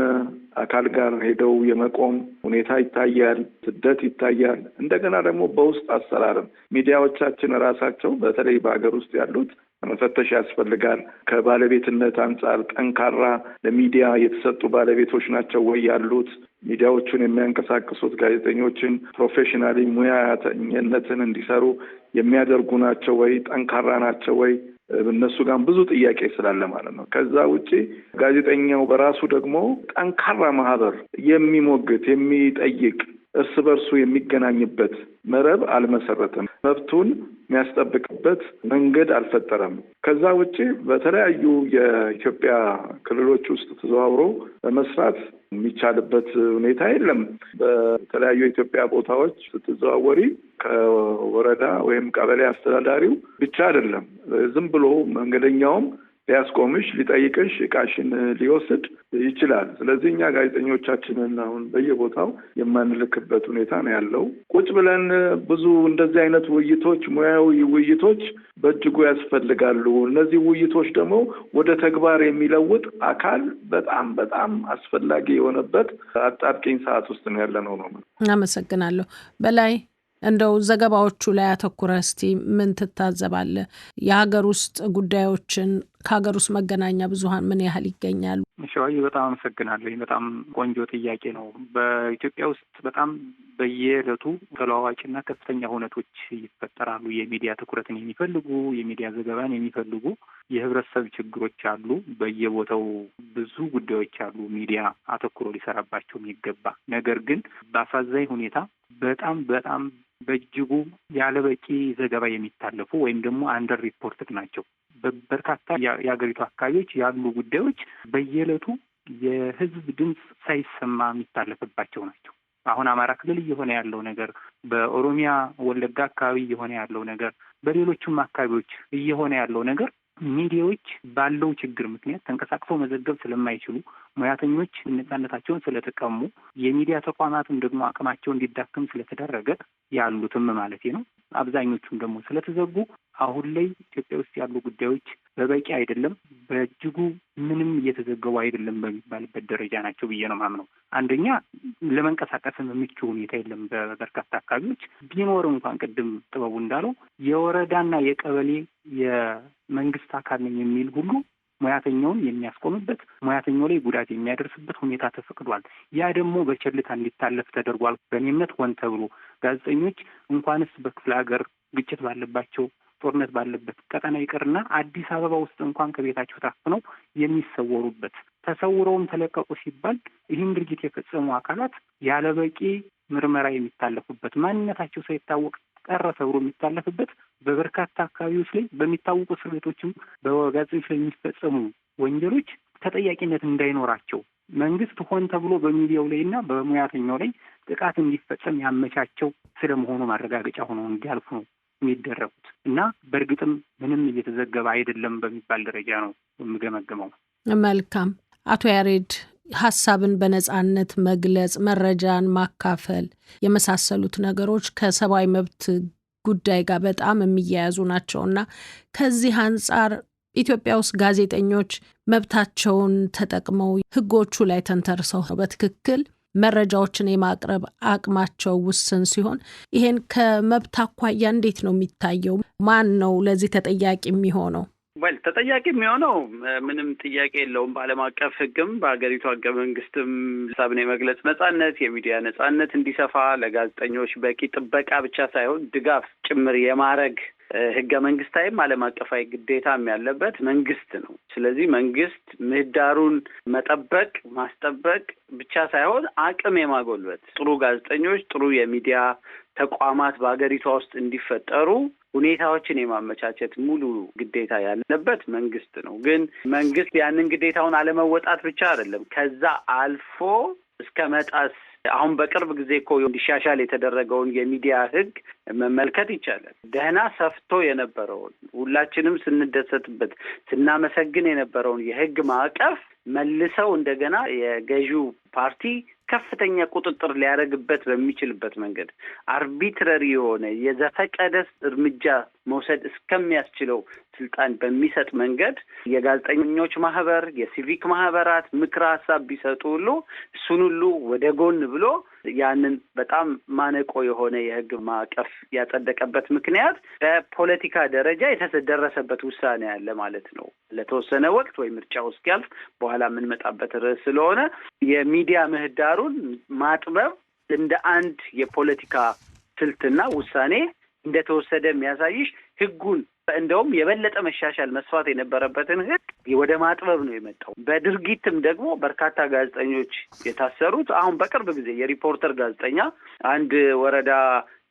አካል ጋር ሄደው የመቆም ሁኔታ ይታያል፣ ስደት ይታያል። እንደገና ደግሞ በውስጥ አሰራርም ሚዲያዎቻችን ራሳቸው በተለይ በሀገር ውስጥ ያሉት መፈተሽ ያስፈልጋል። ከባለቤትነት አንጻር ጠንካራ ለሚዲያ የተሰጡ ባለቤቶች ናቸው ወይ ያሉት? ሚዲያዎቹን የሚያንቀሳቅሱት ጋዜጠኞችን ፕሮፌሽናሊ ሙያተኝነትን እንዲሰሩ የሚያደርጉ ናቸው ወይ? ጠንካራ ናቸው ወይ? እነሱ ጋር ብዙ ጥያቄ ስላለ ማለት ነው። ከዛ ውጪ ጋዜጠኛው በራሱ ደግሞ ጠንካራ ማህበር የሚሞግት የሚጠይቅ እርስ በርሱ የሚገናኝበት መረብ አልመሰረተም። መብቱን የሚያስጠብቅበት መንገድ አልፈጠረም። ከዛ ውጪ በተለያዩ የኢትዮጵያ ክልሎች ውስጥ ተዘዋውሮ በመስራት የሚቻልበት ሁኔታ የለም። በተለያዩ የኢትዮጵያ ቦታዎች ስትዘዋወሪ ከወረዳ ወይም ቀበሌ አስተዳዳሪው ብቻ አይደለም፣ ዝም ብሎ መንገደኛውም ሊያስቆምሽ፣ ሊጠይቅሽ፣ እቃሽን ሊወስድ ይችላል። ስለዚህ እኛ ጋዜጠኞቻችንን አሁን በየቦታው የማንልክበት ሁኔታ ነው ያለው። ቁጭ ብለን ብዙ እንደዚህ አይነት ውይይቶች፣ ሙያዊ ውይይቶች በእጅጉ ያስፈልጋሉ። እነዚህ ውይይቶች ደግሞ ወደ ተግባር የሚለውጥ አካል በጣም በጣም አስፈላጊ የሆነበት አጣብቂኝ ሰዓት ውስጥ ነው ያለነው ነው። አመሰግናለሁ። በላይ እንደው ዘገባዎቹ ላይ አተኩረህ እስቲ ምን ትታዘባለህ? የሀገር ውስጥ ጉዳዮችን ከሀገር ውስጥ መገናኛ ብዙኃን ምን ያህል ይገኛሉ? ሸዋዬ በጣም አመሰግናለሁ። በጣም ቆንጆ ጥያቄ ነው። በኢትዮጵያ ውስጥ በጣም በየዕለቱ ተለዋዋጭና ከፍተኛ ሁነቶች ይፈጠራሉ። የሚዲያ ትኩረትን የሚፈልጉ የሚዲያ ዘገባን የሚፈልጉ የህብረተሰብ ችግሮች አሉ። በየቦታው ብዙ ጉዳዮች አሉ ሚዲያ አተኩሮ ሊሰራባቸው የሚገባ ነገር ግን በአሳዛኝ ሁኔታ በጣም በእጅጉ ያለ በቂ ዘገባ የሚታለፉ ወይም ደግሞ አንደር ሪፖርትድ ናቸው። በበርካታ የሀገሪቱ አካባቢዎች ያሉ ጉዳዮች በየዕለቱ የህዝብ ድምፅ ሳይሰማ የሚታለፍባቸው ናቸው። አሁን አማራ ክልል እየሆነ ያለው ነገር፣ በኦሮሚያ ወለጋ አካባቢ እየሆነ ያለው ነገር፣ በሌሎችም አካባቢዎች እየሆነ ያለው ነገር ሚዲያዎች ባለው ችግር ምክንያት ተንቀሳቅሰው መዘገብ ስለማይችሉ ሙያተኞች ነጻነታቸውን ስለተቀሙ የሚዲያ ተቋማትም ደግሞ አቅማቸው እንዲዳከም ስለተደረገ ያሉትም ማለት ነው አብዛኞቹም ደግሞ ስለተዘጉ አሁን ላይ ኢትዮጵያ ውስጥ ያሉ ጉዳዮች በበቂ አይደለም፣ በእጅጉ ምንም እየተዘገቡ አይደለም በሚባልበት ደረጃ ናቸው ብዬ ነው ማምነው። አንደኛ ለመንቀሳቀስም ምቹ ሁኔታ የለም። በበርካታ አካባቢዎች ቢኖር እንኳን ቅድም ጥበቡ እንዳለው የወረዳና የቀበሌ የመንግስት አካል ነኝ የሚል ሁሉ ሙያተኛውን የሚያስቆምበት ሙያተኛው ላይ ጉዳት የሚያደርስበት ሁኔታ ተፈቅዷል። ያ ደግሞ በቸልታ እንዲታለፍ ተደርጓል። በእኔ እምነት ሆን ተብሎ ጋዜጠኞች እንኳንስ በክፍለ ሀገር ግጭት ባለባቸው ጦርነት ባለበት ቀጠና ይቅርና አዲስ አበባ ውስጥ እንኳን ከቤታቸው ታፍነው የሚሰወሩበት ተሰውረውም ተለቀቁ ሲባል ይህን ድርጊት የፈጸሙ አካላት ያለበቂ ምርመራ የሚታለፉበት ማንነታቸው ሳይታወቅ ቀረ ተብሎ የሚታለፍበት በበርካታ አካባቢዎች ላይ በሚታወቁ እስር ቤቶችም በጋዜጠኞች ላይ የሚፈጸሙ ወንጀሎች ተጠያቂነት እንዳይኖራቸው መንግስት ሆን ተብሎ በሚዲያው ላይ እና በሙያተኛው ላይ ጥቃት እንዲፈጸም ያመቻቸው ስለመሆኑ ማረጋገጫ ሆነው እንዲያልፉ ነው የሚደረጉት እና በእርግጥም ምንም እየተዘገበ አይደለም በሚባል ደረጃ ነው የምገመግመው። መልካም። አቶ ያሬድ ሀሳብን በነጻነት መግለጽ፣ መረጃን ማካፈል የመሳሰሉት ነገሮች ከሰብአዊ መብት ጉዳይ ጋር በጣም የሚያያዙ ናቸውና ከዚህ አንጻር ኢትዮጵያ ውስጥ ጋዜጠኞች መብታቸውን ተጠቅመው ህጎቹ ላይ ተንተርሰው በትክክል መረጃዎችን የማቅረብ አቅማቸው ውስን ሲሆን ይሄን ከመብት አኳያ እንዴት ነው የሚታየው? ማን ነው ለዚህ ተጠያቂ የሚሆነው? ተጠያቂ የሚሆነው ምንም ጥያቄ የለውም። በዓለም አቀፍ ህግም በሀገሪቱ ህገ መንግስትም ሀሳብን የመግለጽ ነጻነት፣ የሚዲያ ነጻነት እንዲሰፋ ለጋዜጠኞች በቂ ጥበቃ ብቻ ሳይሆን ድጋፍ ጭምር የማድረግ ህገ መንግስታዊም ዓለም አቀፋዊ ግዴታም ያለበት መንግስት ነው። ስለዚህ መንግስት ምህዳሩን መጠበቅ ማስጠበቅ ብቻ ሳይሆን አቅም የማጎልበት ጥሩ ጋዜጠኞች፣ ጥሩ የሚዲያ ተቋማት በሀገሪቷ ውስጥ እንዲፈጠሩ ሁኔታዎችን የማመቻቸት ሙሉ ግዴታ ያለበት መንግስት ነው። ግን መንግስት ያንን ግዴታውን አለመወጣት ብቻ አይደለም፣ ከዛ አልፎ እስከ መጣስ አሁን በቅርብ ጊዜ እኮ እንዲሻሻል የተደረገውን የሚዲያ ህግ መመልከት ይቻላል። ደህና ሰፍቶ የነበረውን ሁላችንም ስንደሰትበት ስናመሰግን የነበረውን የህግ ማዕቀፍ መልሰው እንደገና የገዢው ፓርቲ ከፍተኛ ቁጥጥር ሊያደርግበት በሚችልበት መንገድ አርቢትራሪ የሆነ የዘፈቀደ እርምጃ መውሰድ እስከሚያስችለው ስልጣን በሚሰጥ መንገድ የጋዜጠኞች ማህበር፣ የሲቪክ ማህበራት ምክረ ሀሳብ ቢሰጡ ሁሉ እሱን ሁሉ ወደ ጎን ብሎ ያንን በጣም ማነቆ የሆነ የህግ ማዕቀፍ ያጸደቀበት ምክንያት በፖለቲካ ደረጃ የተደረሰበት ውሳኔ ያለ ማለት ነው። ለተወሰነ ወቅት ወይ ምርጫው እስኪያልፍ በኋላ የምንመጣበት ርዕስ ስለሆነ የሚዲያ ምህዳሩን ማጥበብ እንደ አንድ የፖለቲካ ስልትና ውሳኔ እንደተወሰደ የሚያሳይሽ ህጉን እንደውም የበለጠ መሻሻል መስፋት የነበረበትን ህግ ወደ ማጥበብ ነው የመጣው። በድርጊትም ደግሞ በርካታ ጋዜጠኞች የታሰሩት አሁን በቅርብ ጊዜ የሪፖርተር ጋዜጠኛ አንድ ወረዳ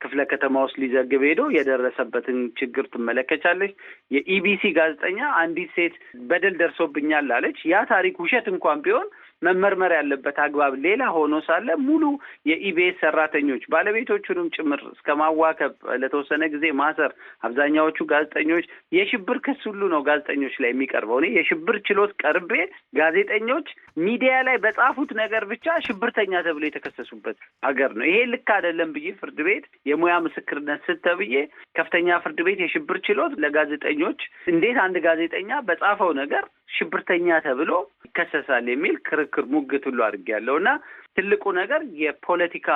ክፍለ ከተማ ውስጥ ሊዘግብ ሄዶ የደረሰበትን ችግር ትመለከቻለች። የኢቢሲ ጋዜጠኛ አንዲት ሴት በደል ደርሶብኛል አለች። ያ ታሪክ ውሸት እንኳን ቢሆን መመርመር ያለበት አግባብ ሌላ ሆኖ ሳለ ሙሉ የኢቢኤስ ሰራተኞች ባለቤቶቹንም ጭምር እስከ ማዋከብ ለተወሰነ ጊዜ ማሰር፣ አብዛኛዎቹ ጋዜጠኞች የሽብር ክስ ሁሉ ነው ጋዜጠኞች ላይ የሚቀርበው። እኔ የሽብር ችሎት ቀርቤ ጋዜጠኞች ሚዲያ ላይ በጻፉት ነገር ብቻ ሽብርተኛ ተብሎ የተከሰሱበት ሀገር ነው። ይሄ ልክ አይደለም ብዬ ፍርድ ቤት የሙያ ምስክርነት ስተብዬ ከፍተኛ ፍርድ ቤት የሽብር ችሎት ለጋዜጠኞች እንዴት አንድ ጋዜጠኛ በጻፈው ነገር ሽብርተኛ ተብሎ ይከሰሳል የሚል ክርክር ሙግት ሁሉ አድርጌያለሁ። እና ትልቁ ነገር የፖለቲካ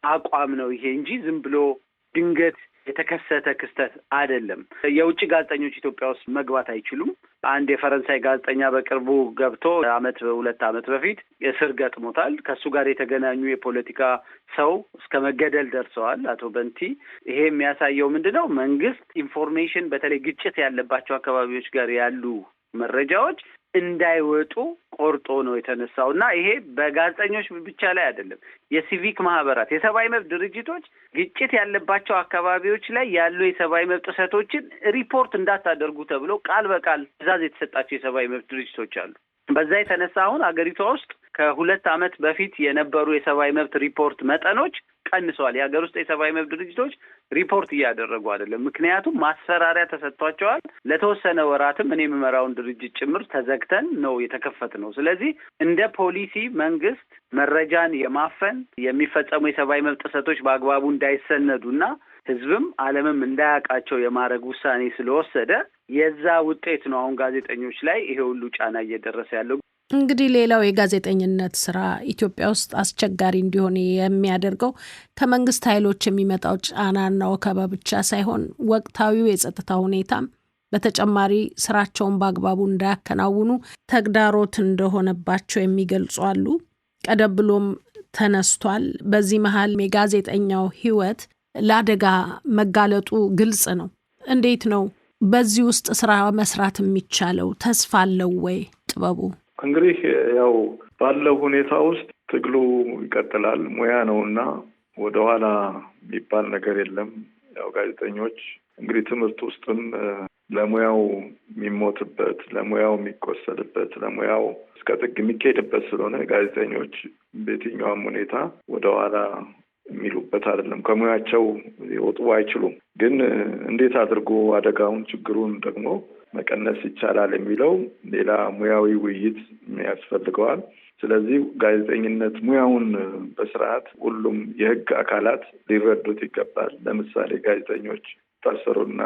አቋም ነው ይሄ እንጂ ዝም ብሎ ድንገት የተከሰተ ክስተት አይደለም። የውጭ ጋዜጠኞች ኢትዮጵያ ውስጥ መግባት አይችሉም። አንድ የፈረንሳይ ጋዜጠኛ በቅርቡ ገብቶ ሁለት ዓመት በፊት እስር ገጥሞታል። ከሱ ጋር የተገናኙ የፖለቲካ ሰው እስከ መገደል ደርሰዋል። አቶ በንቲ። ይሄ የሚያሳየው ምንድነው? መንግስት ኢንፎርሜሽን በተለይ ግጭት ያለባቸው አካባቢዎች ጋር ያሉ መረጃዎች እንዳይወጡ ቆርጦ ነው የተነሳው እና ይሄ በጋዜጠኞች ብቻ ላይ አይደለም። የሲቪክ ማህበራት፣ የሰብአዊ መብት ድርጅቶች ግጭት ያለባቸው አካባቢዎች ላይ ያሉ የሰብአዊ መብት ጥሰቶችን ሪፖርት እንዳታደርጉ ተብሎ ቃል በቃል ትዕዛዝ የተሰጣቸው የሰብአዊ መብት ድርጅቶች አሉ። በዛ የተነሳ አሁን አገሪቷ ውስጥ ከ2 ዓመት በፊት የነበሩ የሰብአዊ መብት ሪፖርት መጠኖች ቀንሰዋል። የሀገር ውስጥ የሰብአዊ መብት ድርጅቶች ሪፖርት እያደረጉ አይደለም። ምክንያቱም ማስፈራሪያ ተሰጥቷቸዋል። ለተወሰነ ወራትም እኔ የምመራውን ድርጅት ጭምር ተዘግተን ነው የተከፈትነው። ስለዚህ እንደ ፖሊሲ መንግስት መረጃን የማፈን የሚፈጸሙ የሰብአዊ መብት ጥሰቶች በአግባቡ እንዳይሰነዱና ህዝብም ዓለምም እንዳያውቃቸው የማድረግ ውሳኔ ስለወሰደ የዛ ውጤት ነው አሁን ጋዜጠኞች ላይ ይሄ ሁሉ ጫና እየደረሰ ያለው። እንግዲህ ሌላው የጋዜጠኝነት ስራ ኢትዮጵያ ውስጥ አስቸጋሪ እንዲሆን የሚያደርገው ከመንግስት ኃይሎች የሚመጣው ጫናና ወከባ ብቻ ሳይሆን ወቅታዊው የጸጥታ ሁኔታም በተጨማሪ ስራቸውን በአግባቡ እንዳያከናውኑ ተግዳሮት እንደሆነባቸው የሚገልጹ አሉ። ቀደም ብሎም ተነስቷል። በዚህ መሀል የጋዜጠኛው ህይወት ለአደጋ መጋለጡ ግልጽ ነው። እንዴት ነው በዚህ ውስጥ ስራ መስራት የሚቻለው? ተስፋ አለው ወይ ጥበቡ? እንግዲህ ያው ባለው ሁኔታ ውስጥ ትግሉ ይቀጥላል። ሙያ ነውና ወደኋላ የሚባል ነገር የለም። ያው ጋዜጠኞች እንግዲህ ትምህርት ውስጥም ለሙያው የሚሞትበት፣ ለሙያው የሚቆሰልበት፣ ለሙያው እስከ ጥግ የሚካሄድበት ስለሆነ ጋዜጠኞች በየትኛውም ሁኔታ ወደኋላ የሚሉበት አይደለም። ከሙያቸው ሊወጡ አይችሉም። ግን እንዴት አድርጎ አደጋውን ችግሩን ደግሞ መቀነስ ይቻላል የሚለው ሌላ ሙያዊ ውይይት ያስፈልገዋል። ስለዚህ ጋዜጠኝነት ሙያውን በስርዓት ሁሉም የህግ አካላት ሊረዱት ይገባል። ለምሳሌ ጋዜጠኞች ታሰሩና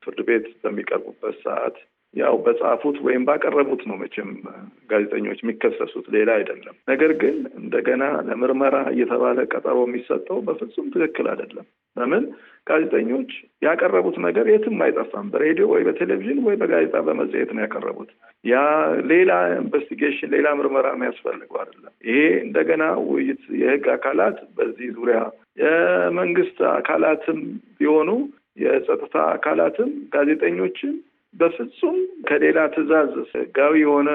ፍርድ ቤት በሚቀርቡበት ሰዓት ያው በጻፉት ወይም ባቀረቡት ነው መቼም ጋዜጠኞች የሚከሰሱት፣ ሌላ አይደለም። ነገር ግን እንደገና ለምርመራ እየተባለ ቀጠሮ የሚሰጠው በፍጹም ትክክል አይደለም። ለምን? ጋዜጠኞች ያቀረቡት ነገር የትም አይጠፋም። በሬዲዮ ወይ በቴሌቪዥን ወይ በጋዜጣ በመጽሔት ነው ያቀረቡት። ያ ሌላ ኢንቨስቲጌሽን፣ ሌላ ምርመራ የሚያስፈልገው አይደለም። ይሄ እንደገና ውይይት የህግ አካላት በዚህ ዙሪያ የመንግስት አካላትም ቢሆኑ የጸጥታ አካላትም ጋዜጠኞችን በፍጹም ከሌላ ትዕዛዝ ሕጋዊ የሆነ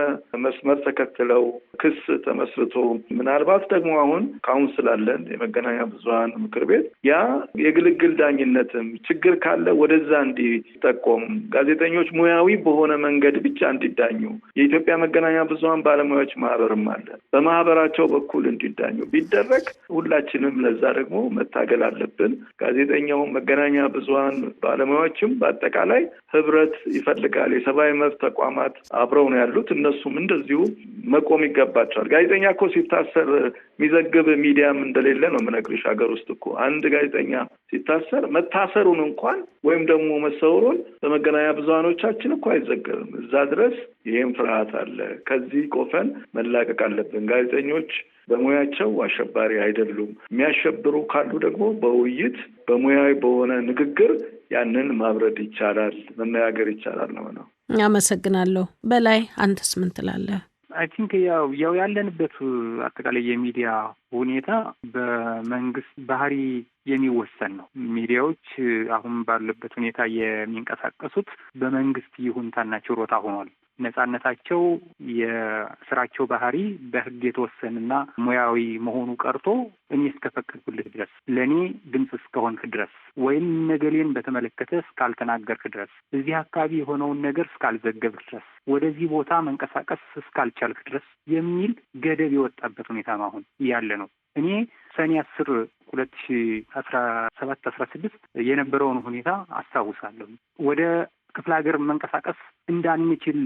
መስመር ተከትለው ክስ ተመስርቶ ምናልባት ደግሞ አሁን ካውንስል አለን የመገናኛ ብዙኃን ምክር ቤት ያ የግልግል ዳኝነትም ችግር ካለ ወደዛ እንዲጠቆም ጋዜጠኞች ሙያዊ በሆነ መንገድ ብቻ እንዲዳኙ የኢትዮጵያ መገናኛ ብዙኃን ባለሙያዎች ማህበርም አለ በማህበራቸው በኩል እንዲዳኙ ቢደረግ ሁላችንም ለዛ ደግሞ መታገል አለብን። ጋዜጠኛውም መገናኛ ብዙኃን ባለሙያዎችም በአጠቃላይ ህብረት ይፈልጋል። የሰብአዊ መብት ተቋማት አብረው ነው ያሉት። እነሱም እንደዚሁ መቆም ይገባቸዋል። ጋዜጠኛ እኮ ሲታሰር የሚዘግብ ሚዲያም እንደሌለ ነው የምነግርሽ። ሀገር ውስጥ እኮ አንድ ጋዜጠኛ ሲታሰር መታሰሩን እንኳን ወይም ደግሞ መሰወሩን በመገናኛ ብዙኃኖቻችን እኮ አይዘገብም። እዛ ድረስ ይህም ፍርሃት አለ። ከዚህ ቆፈን መላቀቅ አለብን። ጋዜጠኞች በሙያቸው አሸባሪ አይደሉም። የሚያሸብሩ ካሉ ደግሞ በውይይት በሙያዊ በሆነ ንግግር ያንን ማብረድ ይቻላል፣ መነጋገር ይቻላል ነው። አመሰግናለሁ። በላይ አንተስ ምን ትላለህ? አይ ቲንክ ያው ያለንበት አጠቃላይ የሚዲያ ሁኔታ በመንግስት ባህሪ የሚወሰን ነው። ሚዲያዎች አሁን ባለበት ሁኔታ የሚንቀሳቀሱት በመንግስት ይሁንታና ችሮታ ሆኗል። ነጻነታቸው የስራቸው ባህሪ በህግ የተወሰነና ሙያዊ መሆኑ ቀርቶ እኔ እስከፈቀድኩልህ ድረስ ለእኔ ድምፅ እስከሆንክ ድረስ ወይም ነገሌን በተመለከተ እስካልተናገርክ ድረስ እዚህ አካባቢ የሆነውን ነገር እስካልዘገብክ ድረስ ወደዚህ ቦታ መንቀሳቀስ እስካልቻልክ ድረስ የሚል ገደብ የወጣበት ሁኔታ አሁን ያለ ነው። እኔ ሰኔ 10/2017/16 የነበረውን ሁኔታ አስታውሳለሁ። ወደ ክፍለ ሀገር መንቀሳቀስ እንዳንችል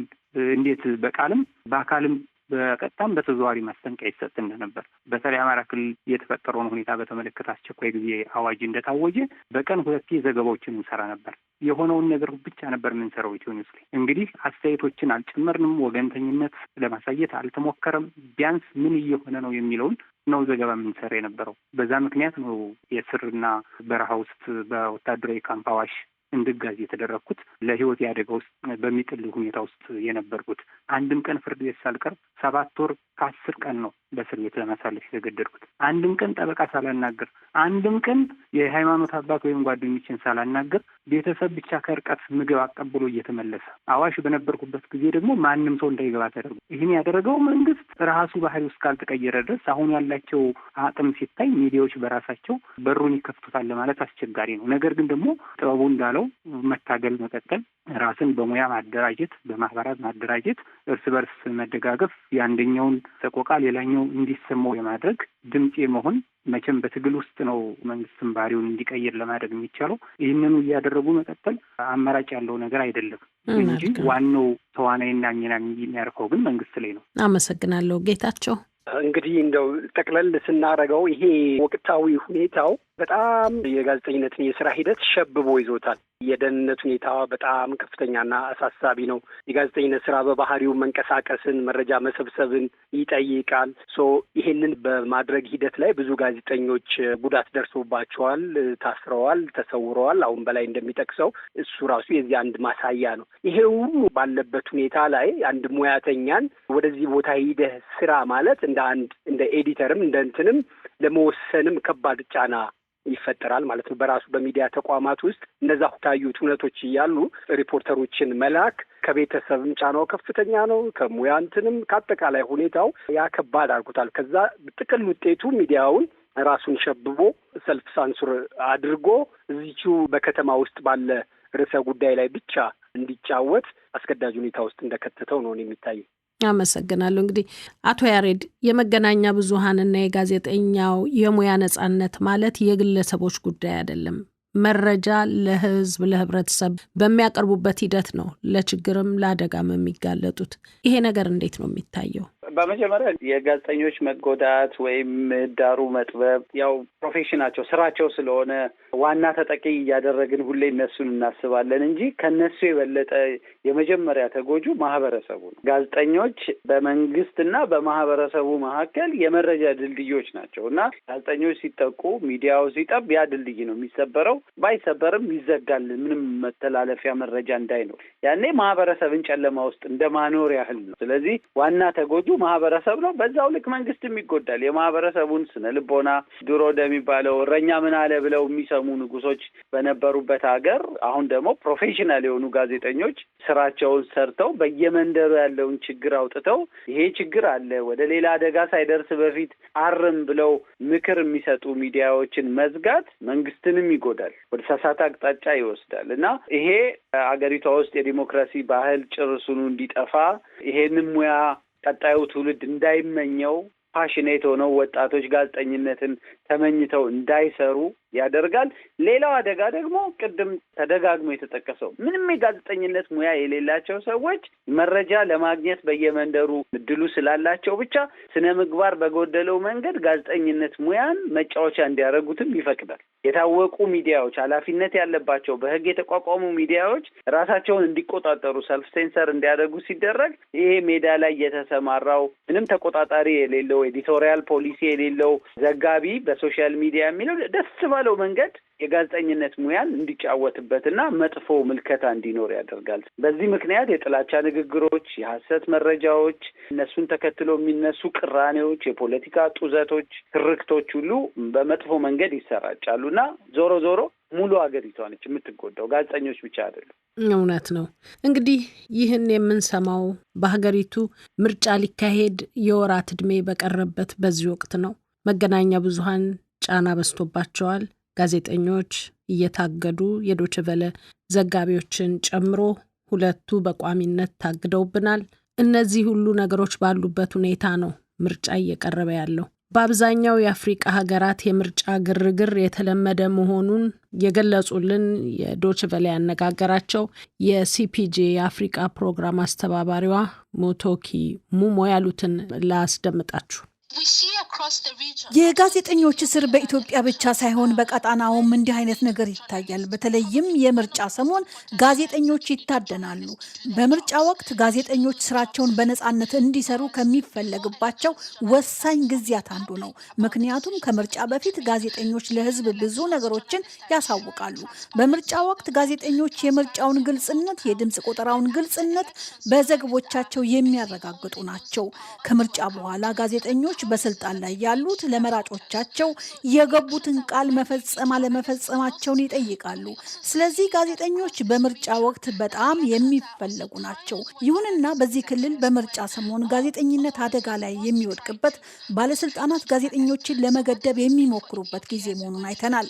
እንዴት በቃልም በአካልም በቀጥታም በተዘዋዋሪ ማስጠንቀቂያ ይሰጥ እንደነበር በተለይ አማራ ክልል የተፈጠረውን ሁኔታ በተመለከተ አስቸኳይ ጊዜ አዋጅ እንደታወጀ በቀን 2 ዘገባዎችን እንሰራ ነበር። የሆነውን ነገር ብቻ ነበር የምንሰራው ኢትዮ ኒውስ ላይ። እንግዲህ አስተያየቶችን አልጨመርንም። ወገንተኝነት ለማሳየት አልተሞከረም። ቢያንስ ምን እየሆነ ነው የሚለውን ነው ዘገባ የምንሰራ የነበረው። በዛ ምክንያት ነው የስርና በረሃ ውስጥ በወታደራዊ ካምፕ አዋሽ እንድጋዝ የተደረግኩት ለህይወት ያደጋ ውስጥ በሚጥል ሁኔታ ውስጥ የነበርኩት። አንድም ቀን ፍርድ ቤት ሳልቀርብ 7 ወር ከ10 ቀን ነው በእስር ቤት ለማሳለፍ የተገደድኩት። አንድም ቀን ጠበቃ ሳላናገር፣ አንድም ቀን የሃይማኖት አባት ወይም ጓደኞችን ሳላናገር ቤተሰብ ብቻ ከርቀት ምግብ አቀብሎ እየተመለሰ አዋሽ በነበርኩበት ጊዜ ደግሞ ማንም ሰው እንዳይገባ ተደርጎ ይህን ያደረገው መንግስት ራሱ ባህሪ ውስጥ ካልተቀየረ ድረስ አሁን ያላቸው አቅም ሲታይ ሚዲያዎች በራሳቸው በሩን ይከፍቱታል ለማለት አስቸጋሪ ነው። ነገር ግን ደግሞ ጥበቡ እንዳለው መታገል፣ መቀጠል፣ ራስን በሙያ ማደራጀት፣ በማህበራት ማደራጀት፣ እርስ በርስ መደጋገፍ፣ የአንደኛውን ሰቆቃ ሌላኛው እንዲሰማው የማድረግ ድምጽ መሆን መቼም በትግል ውስጥ ነው መንግስትም ባህሪውን እንዲቀይር ለማድረግ የሚቻለው። ይህንኑ እያደረጉ መቀጠል አማራጭ ያለው ነገር አይደለም እንጂ ዋናው ተዋናይና ሚና የሚያርፈው ግን መንግስት ላይ ነው። አመሰግናለሁ። ጌታቸው እንግዲህ እንደው ጠቅለል ስናደርገው ይሄ ወቅታዊ ሁኔታው በጣም የጋዜጠኝነትን የስራ ሂደት ሸብቦ ይዞታል። የደህንነት ሁኔታ በጣም ከፍተኛና አሳሳቢ ነው። የጋዜጠኝነት ስራ በባህሪው መንቀሳቀስን፣ መረጃ መሰብሰብን ይጠይቃል። ይሄንን በማድረግ ሂደት ላይ ብዙ ጋዜጠኞች ጉዳት ደርሶባቸዋል፣ ታስረዋል፣ ተሰውረዋል። አሁን በላይ እንደሚጠቅሰው እሱ ራሱ የዚህ አንድ ማሳያ ነው። ይሄ ሁሉ ባለበት ሁኔታ ላይ አንድ ሙያተኛን ወደዚህ ቦታ ሂደህ ስራ ማለት እንደ ኤዲተርም እንደ እንትንም ለመወሰንም ከባድ ጫና ይፈጠራል ማለት ነው። በራሱ በሚዲያ ተቋማት ውስጥ እነዛ ታዩት እውነቶች እያሉ ሪፖርተሮችን መላክ ከቤተሰብም ጫናው ከፍተኛ ነው። ከሙያ እንትንም ከአጠቃላይ ሁኔታው ያ ከባድ አድርጎታል። ከዛ ጥቅል ውጤቱ ሚዲያውን ራሱን ሸብቦ ሰልፍ ሳንሱር አድርጎ እዚቹ በከተማ ውስጥ ባለ ርዕሰ ጉዳይ ላይ ብቻ እንዲጫወት አስገዳጅ ሁኔታ ውስጥ እንደከተተው ነው የሚታየው። አመሰግናለሁ። እንግዲህ አቶ ያሬድ የመገናኛ ብዙሃንና የጋዜጠኛው የሙያ ነጻነት ማለት የግለሰቦች ጉዳይ አይደለም። መረጃ ለህዝብ ለህብረተሰብ በሚያቀርቡበት ሂደት ነው ለችግርም ለአደጋም የሚጋለጡት። ይሄ ነገር እንዴት ነው የሚታየው? በመጀመሪያ የጋዜጠኞች መጎዳት ወይም ምህዳሩ መጥበብ ያው ፕሮፌሽናቸው ስራቸው ስለሆነ ዋና ተጠቂ እያደረግን ሁሌ እነሱን እናስባለን እንጂ ከነሱ የበለጠ የመጀመሪያ ተጎጁ ማህበረሰቡ ነው። ጋዜጠኞች በመንግስትና በማህበረሰቡ መካከል የመረጃ ድልድዮች ናቸው እና ጋዜጠኞች ሲጠቁ ሚዲያው ሲጠብ ያ ድልድይ ነው የሚሰበረው። ባይሰበርም ይዘጋል፣ ምንም መተላለፊያ መረጃ እንዳይኖር። ያኔ ማህበረሰብን ጨለማ ውስጥ እንደማኖር ያህል ነው። ስለዚህ ዋና ተጎጁ ማህበረሰብ ነው። በዛው ልክ መንግስትም ይጎዳል። የማህበረሰቡን ስነ ልቦና ድሮ እንደሚባለው እረኛ ምን አለ ብለው የሚሰሙ ንጉሶች በነበሩበት ሀገር አሁን ደግሞ ፕሮፌሽናል የሆኑ ጋዜጠኞች ስራቸውን ሰርተው በየመንደሩ ያለውን ችግር አውጥተው ይሄ ችግር አለ ወደ ሌላ አደጋ ሳይደርስ በፊት አርም ብለው ምክር የሚሰጡ ሚዲያዎችን መዝጋት መንግስትንም ይጎዳል፣ ወደ ተሳሳተ አቅጣጫ ይወስዳል እና ይሄ አገሪቷ ውስጥ የዲሞክራሲ ባህል ጭርሱኑ እንዲጠፋ ይሄንን ሙያ ቀጣዩ ትውልድ እንዳይመኘው ፓሽኔት ሆነው ወጣቶች ጋዜጠኝነትን ተመኝተው እንዳይሰሩ ያደርጋል። ሌላው አደጋ ደግሞ ቅድም ተደጋግሞ የተጠቀሰው ምንም የጋዜጠኝነት ሙያ የሌላቸው ሰዎች መረጃ ለማግኘት በየመንደሩ እድሉ ስላላቸው ብቻ ስነ ምግባር በጎደለው መንገድ ጋዜጠኝነት ሙያን መጫወቻ እንዲያደርጉትም ይፈቅዳል። የታወቁ ሚዲያዎች፣ ኃላፊነት ያለባቸው በህግ የተቋቋሙ ሚዲያዎች ራሳቸውን እንዲቆጣጠሩ ሰልፍ ሴንሰር እንዲያደርጉ ሲደረግ ይሄ ሜዳ ላይ የተሰማራው ምንም ተቆጣጣሪ የሌለው ኤዲቶሪያል ፖሊሲ የሌለው ዘጋቢ በሶሻል ሚዲያ የሚለው ደስ ባለው መንገድ የጋዜጠኝነት ሙያን እንዲጫወትበትና መጥፎ ምልከታ እንዲኖር ያደርጋል። በዚህ ምክንያት የጥላቻ ንግግሮች፣ የሐሰት መረጃዎች፣ እነሱን ተከትሎ የሚነሱ ቅራኔዎች፣ የፖለቲካ ጡዘቶች፣ ትርክቶች ሁሉ በመጥፎ መንገድ ይሰራጫሉና ዞሮ ዞሮ ሙሉ ሀገሪቷ ነች የምትጎዳው፣ ጋዜጠኞች ብቻ አይደሉም። እውነት ነው። እንግዲህ ይህን የምንሰማው በሀገሪቱ ምርጫ ሊካሄድ የወራት ዕድሜ በቀረበት በዚህ ወቅት ነው። መገናኛ ብዙሃን ጫና በዝቶባቸዋል። ጋዜጠኞች እየታገዱ የዶይቼ ቬለ ዘጋቢዎችን ጨምሮ 2 በቋሚነት ታግደውብናል። እነዚህ ሁሉ ነገሮች ባሉበት ሁኔታ ነው ምርጫ እየቀረበ ያለው። በአብዛኛው የአፍሪቃ ሀገራት የምርጫ ግርግር የተለመደ መሆኑን የገለጹልን የዶይቼ ቬለ ያነጋገራቸው የሲፒጄ የአፍሪቃ ፕሮግራም አስተባባሪዋ ሙቶኪ ሙሞ ያሉትን ላስደምጣችሁ። የጋዜጠኞች እስር በኢትዮጵያ ብቻ ሳይሆን በቀጣናውም እንዲህ አይነት ነገር ይታያል። በተለይም የምርጫ ሰሞን ጋዜጠኞች ይታደናሉ። በምርጫ ወቅት ጋዜጠኞች ስራቸውን በነፃነት እንዲሰሩ ከሚፈለግባቸው ወሳኝ ጊዜያት አንዱ ነው። ምክንያቱም ከምርጫ በፊት ጋዜጠኞች ለሕዝብ ብዙ ነገሮችን ያሳውቃሉ። በምርጫ ወቅት ጋዜጠኞች የምርጫውን ግልጽነት፣ የድምፅ ቆጠራውን ግልጽነት በዘገቦቻቸው የሚያረጋግጡ ናቸው። ከምርጫ በኋላ ጋዜጠኞች በስልጣን ላይ ያሉት ለመራጮቻቸው የገቡትን ቃል መፈጸም አለመፈጸማቸውን ይጠይቃሉ። ስለዚህ ጋዜጠኞች በምርጫ ወቅት በጣም የሚፈለጉ ናቸው። ይሁንና በዚህ ክልል በምርጫ ሰሞን ጋዜጠኝነት አደጋ ላይ የሚወድቅበት፣ ባለስልጣናት ጋዜጠኞችን ለመገደብ የሚሞክሩበት ጊዜ መሆኑን አይተናል።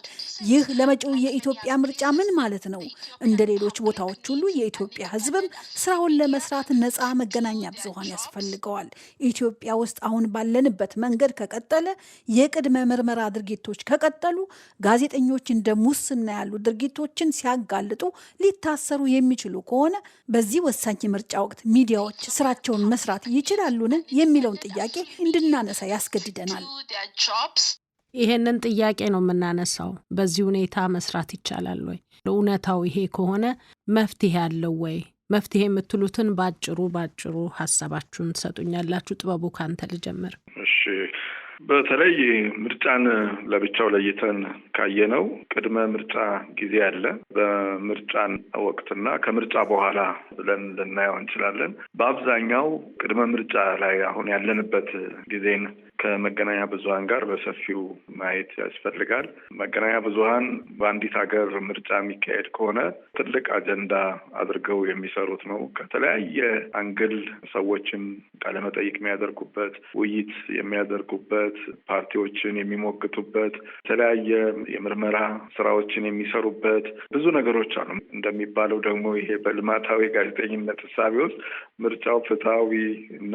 ይህ ለመጪው የኢትዮጵያ ምርጫ ምን ማለት ነው? እንደ ሌሎች ቦታዎች ሁሉ የኢትዮጵያ ሕዝብም ስራውን ለመስራት ነፃ መገናኛ ብዙሃን ያስፈልገዋል። ኢትዮጵያ ውስጥ አሁን ባለንበት መንገድ ከቀጠለ፣ የቅድመ ምርመራ ድርጊቶች ከቀጠሉ፣ ጋዜጠኞች እንደ ሙስና ያሉ ድርጊቶችን ሲያጋልጡ ሊታሰሩ የሚችሉ ከሆነ በዚህ ወሳኝ ምርጫ ወቅት ሚዲያዎች ስራቸውን መስራት ይችላሉን የሚለውን ጥያቄ እንድናነሳ ያስገድደናል። ይሄንን ጥያቄ ነው የምናነሳው። በዚህ ሁኔታ መስራት ይቻላል ወይ? እውነታው ይሄ ከሆነ መፍትሄ አለው ወይ? መፍትሄ የምትሉትን ባጭሩ ሀሳባችሁን ትሰጡኛላችሁ። ጥበቡ ካንተ ልጀምር። እሺ፣ በተለይ ምርጫን ለብቻው ለይተን ካየነው ቅድመ ምርጫ ጊዜ አለ። በምርጫን ወቅትና ከምርጫ በኋላ ብለን ልናየው እንችላለን። በአብዛኛው ቅድመ ምርጫ ላይ አሁን ያለንበት ጊዜን ከመገናኛ ብዙሃን ጋር በሰፊው ማየት ያስፈልጋል። መገናኛ ብዙሃን በአንዲት ሀገር ምርጫ የሚካሄድ ከሆነ ትልቅ አጀንዳ አድርገው የሚሰሩት ነው። ከተለያየ አንግል ሰዎችን ቃለመጠይቅ የሚያደርጉበት፣ ውይይት የሚያደርጉበት፣ ፓርቲዎችን የሚሞግቱበት፣ የተለያየ የምርመራ ስራዎችን የሚሰሩበት ብዙ ነገሮች አሉ። እንደሚባለው ደግሞ ይሄ በልማታዊ ጋዜጠኝነት እሳቤ ውስጥ ምርጫው ፍትሃዊ እና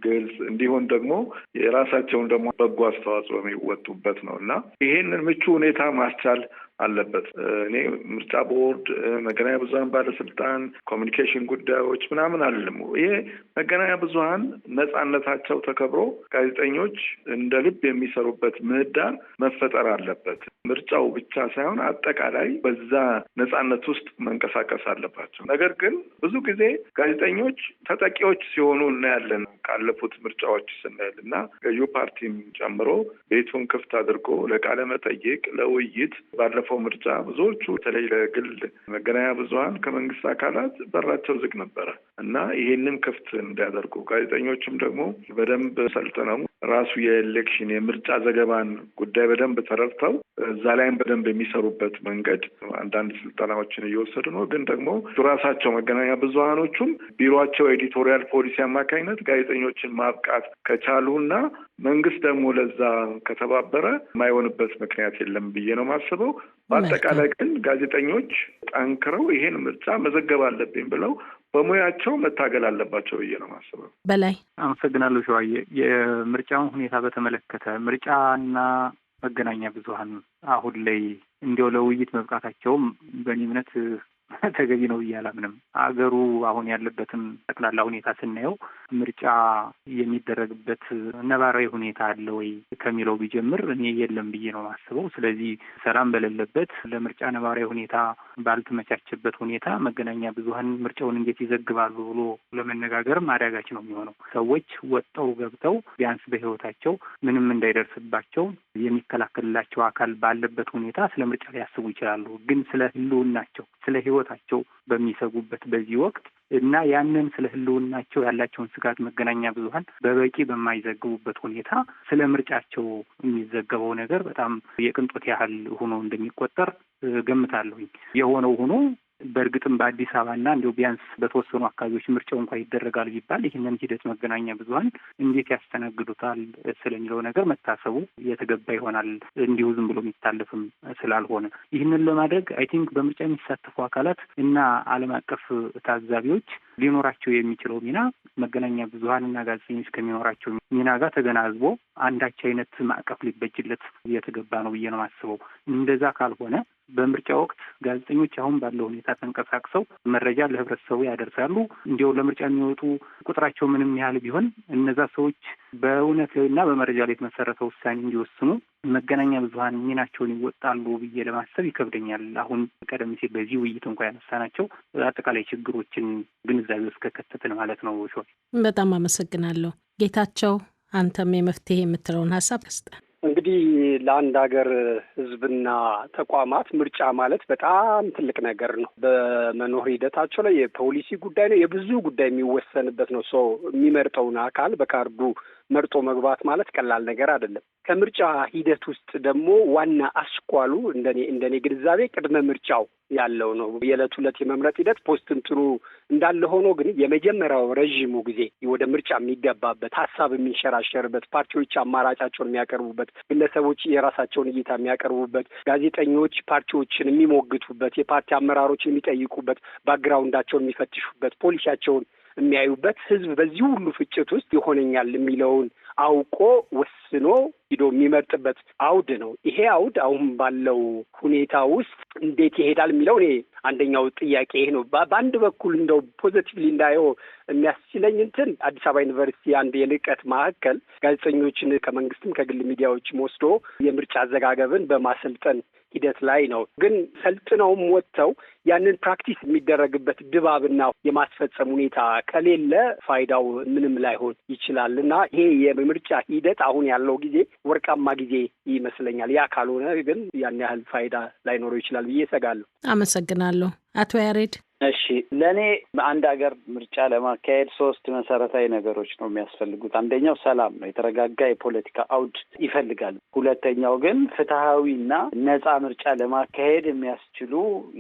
ግልጽ እንዲሆን ደግሞ የራሳቸውን ደግሞ በጎ አስተዋጽኦ የሚወጡበት ነው እና ይሄንን ምቹ ሁኔታ ማስቻል አለበት። እኔ ምርጫ ቦርድ፣ መገናኛ ብዙሃን ባለስልጣን፣ ኮሚኒኬሽን ጉዳዮች ምናምን አለም። ይሄ መገናኛ ብዙሃን ነጻነታቸው ተከብሮ ጋዜጠኞች እንደ ልብ የሚሰሩበት ምህዳር መፈጠር አለበት። ምርጫው ብቻ ሳይሆን አጠቃላይ በዛ ነጻነት ውስጥ መንቀሳቀስ አለባቸው። ነገር ግን ብዙ ጊዜ ጋዜጠኞች ተጠቂዎች ሲሆኑ እናያለን። ካለፉት ምርጫዎች ስናያል እና ገዢው ፓርቲም ጨምሮ ቤቱን ክፍት አድርጎ ለቃለ መጠይቅ ለውይይት ባለፉት ባለፈው ምርጫ ብዙዎቹ በተለይ ለግል መገናኛ ብዙኃን ከመንግስት አካላት በራቸው ዝግ ነበረ እና ይሄንን ክፍት እንዲያደርጉ ጋዜጠኞችም ደግሞ በደንብ ሰልጥነው ራሱ የኤሌክሽን የምርጫ ዘገባን ጉዳይ በደንብ ተረድተው እዛ ላይም በደንብ የሚሰሩበት መንገድ አንዳንድ ስልጠናዎችን እየወሰዱ ነው። ግን ደግሞ ራሳቸው መገናኛ ብዙኃኖቹም ቢሮአቸው ኤዲቶሪያል ፖሊሲ አማካኝነት ጋዜጠኞችን ማብቃት ከቻሉና መንግስት ደግሞ ለዛ ከተባበረ የማይሆንበት ምክንያት የለም ብዬ ነው የማስበው። በአጠቃላይ ግን ጋዜጠኞች ጠንክረው ይሄን ምርጫ መዘገብ አለብኝ ብለው በሙያቸው መታገል አለባቸው ብዬ ነው የማስበው። በላይ አመሰግናለሁ። ሸዋዬ፣ የምርጫውን ሁኔታ በተመለከተ ምርጫና መገናኛ ብዙኃን አሁን ላይ እንዲያው ለውይይት መብቃታቸውም በእኔ እምነት ተገቢ ነው ብዬ አላምንም። አገሩ አሁን ያለበትን ጠቅላላ ሁኔታ ስናየው ምርጫ የሚደረግበት ነባራዊ ሁኔታ አለ ወይ ከሚለው ቢጀምር እኔ የለም ብዬ ነው የማስበው። ስለዚህ ሰላም በሌለበት ለምርጫ ነባራዊ ሁኔታ ባልተመቻቸበት ሁኔታ መገናኛ ብዙኃን ምርጫውን እንዴት ይዘግባሉ ብሎ ለመነጋገርም አዳጋች ነው የሚሆነው። ሰዎች ወጥተው ገብተው ቢያንስ በሕይወታቸው ምንም እንዳይደርስባቸው የሚከላከልላቸው አካል ባለበት ሁኔታ ስለ ምርጫ ሊያስቡ ይችላሉ። ግን ስለ ሕልውናቸው ስለ ሕይወታቸው በሚሰጉበት በዚህ ወቅት እና ያንን ስለ ሕልውናቸው ያላቸውን ስጋት መገናኛ ብዙኃን በበቂ በማይዘግቡበት ሁኔታ ስለ ምርጫቸው የሚዘገበው ነገር በጣም የቅንጦት ያህል ሆኖ እንደሚቆጠር ገምታለሁኝ። የሆነው ሆኖ በእርግጥም በአዲስ አበባና እንዲሁ ቢያንስ በተወሰኑ አካባቢዎች ምርጫው እንኳን ይደረጋል ቢባል ይህንን ሂደት መገናኛ ብዙኃን እንዴት ያስተናግዱታል ስለሚለው ነገር መታሰቡ የተገባ ይሆናል። እንዲሁ ዝም ብሎ የሚታለፍም ስላልሆነ ይህንን ለማድረግ አይ ቲንክ በምርጫ የሚሳተፉ አካላት እና ዓለም አቀፍ ታዛቢዎች ሊኖራቸው የሚችለው ሚና መገናኛ ብዙኃንና ጋዜጠኞች ከሚኖራቸው ሚና ጋር ተገናዝቦ አንዳች አይነት ማዕቀፍ ሊበጅለት የተገባ ነው ብዬ ነው የማስበው። እንደዛ ካልሆነ በምርጫ ወቅት ጋዜጠኞች አሁን ባለው ሁኔታ ተንቀሳቅሰው መረጃ ለህብረተሰቡ ያደርሳሉ። እንዲያው ለምርጫ የሚወጡ ቁጥራቸው ምንም ያህል ቢሆን እነዛ ሰዎች በእውነት እና በመረጃ ላይ የተመሰረተ ውሳኔ እንዲወስኑ መገናኛ ብዙኃን ሚናቸውን ይወጣሉ ብዬ ለማሰብ ይከብደኛል። አሁን ቀደም ሲል በዚህ ውይይት እንኳን ያነሳናቸው አጠቃላይ ችግሮችን ግንዛቤ ውስጥ ከከተትን ማለት ነው። በጣም አመሰግናለሁ። ጌታቸው፣ አንተም የመፍትሄ የምትለውን ሀሳብ ስጠ። እንግዲህ ለአንድ ሀገር ሕዝብና ተቋማት ምርጫ ማለት በጣም ትልቅ ነገር ነው። በመኖር ሂደታቸው ላይ የፖሊሲ ጉዳይ ነው፣ የብዙ ጉዳይ የሚወሰንበት ነው። ሰው የሚመርጠውን አካል በካርዱ መርጦ መግባት ማለት ቀላል ነገር አይደለም። ከምርጫ ሂደት ውስጥ ደግሞ ዋና አስኳሉ እንደኔ ግንዛቤ ቅድመ ምርጫው ያለው ነው። የዕለት ሁለት የመምረጥ ሂደት ፖስትን ጥሩ እንዳለ ሆኖ ግን የመጀመሪያው ረዥሙ ጊዜ ወደ ምርጫ የሚገባበት ሀሳብ የሚንሸራሸርበት፣ ፓርቲዎች አማራጫቸውን የሚያቀርቡበት፣ ግለሰቦች የራሳቸውን እይታ የሚያቀርቡበት፣ ጋዜጠኞች ፓርቲዎችን የሚሞግቱበት፣ የፓርቲ አመራሮችን የሚጠይቁበት፣ ባክግራውንዳቸውን የሚፈትሹበት፣ ፖሊሲያቸውን የሚያዩበት፣ ህዝብ በዚህ ሁሉ ፍጭት ውስጥ ይሆነኛል የሚለውን አውቆ ወስኖ ሂዶ የሚመርጥበት አውድ ነው። ይሄ አውድ አሁን ባለው ሁኔታ ውስጥ እንዴት ይሄዳል የሚለው እኔ አንደኛው ጥያቄ ይሄ ነው። በአንድ በኩል እንደው ፖዚቲቭሊ እንዳየው የሚያስችለኝ አዲስ አበባ ዩኒቨርሲቲ አንድ የልቀት ማዕከል ጋዜጠኞችን ከመንግስትም ከግል ሚዲያዎችም ወስዶ የምርጫ አዘጋገብን በማሰልጠን ሂደት ላይ ነው። ግን ሰልጥነውም ወጥተው ያንን ፕራክቲስ የሚደረግበት ድባብና የማስፈጸም ሁኔታ ከሌለ ፋይዳው ምንም ላይሆን ይችላል እና ይሄ የምርጫ ሂደት አሁን ያለው ጊዜ ወርቃማ ጊዜ ይመስለኛል። ያ ካልሆነ ግን ያን ያህል ፋይዳ ላይኖረው ይችላል ብዬ እሰጋለሁ። አመሰግናለሁ። አቶ ያሬድ። እሺ፣ ለእኔ አንድ ሀገር ምርጫ ለማካሄድ 3 መሰረታዊ ነገሮች ነው የሚያስፈልጉት። አንደኛው ሰላም ነው፣ የተረጋጋ የፖለቲካ አውድ ይፈልጋል። ሁለተኛው ግን ፍትሐዊና ነጻ ምርጫ ለማካሄድ የሚያስችሉ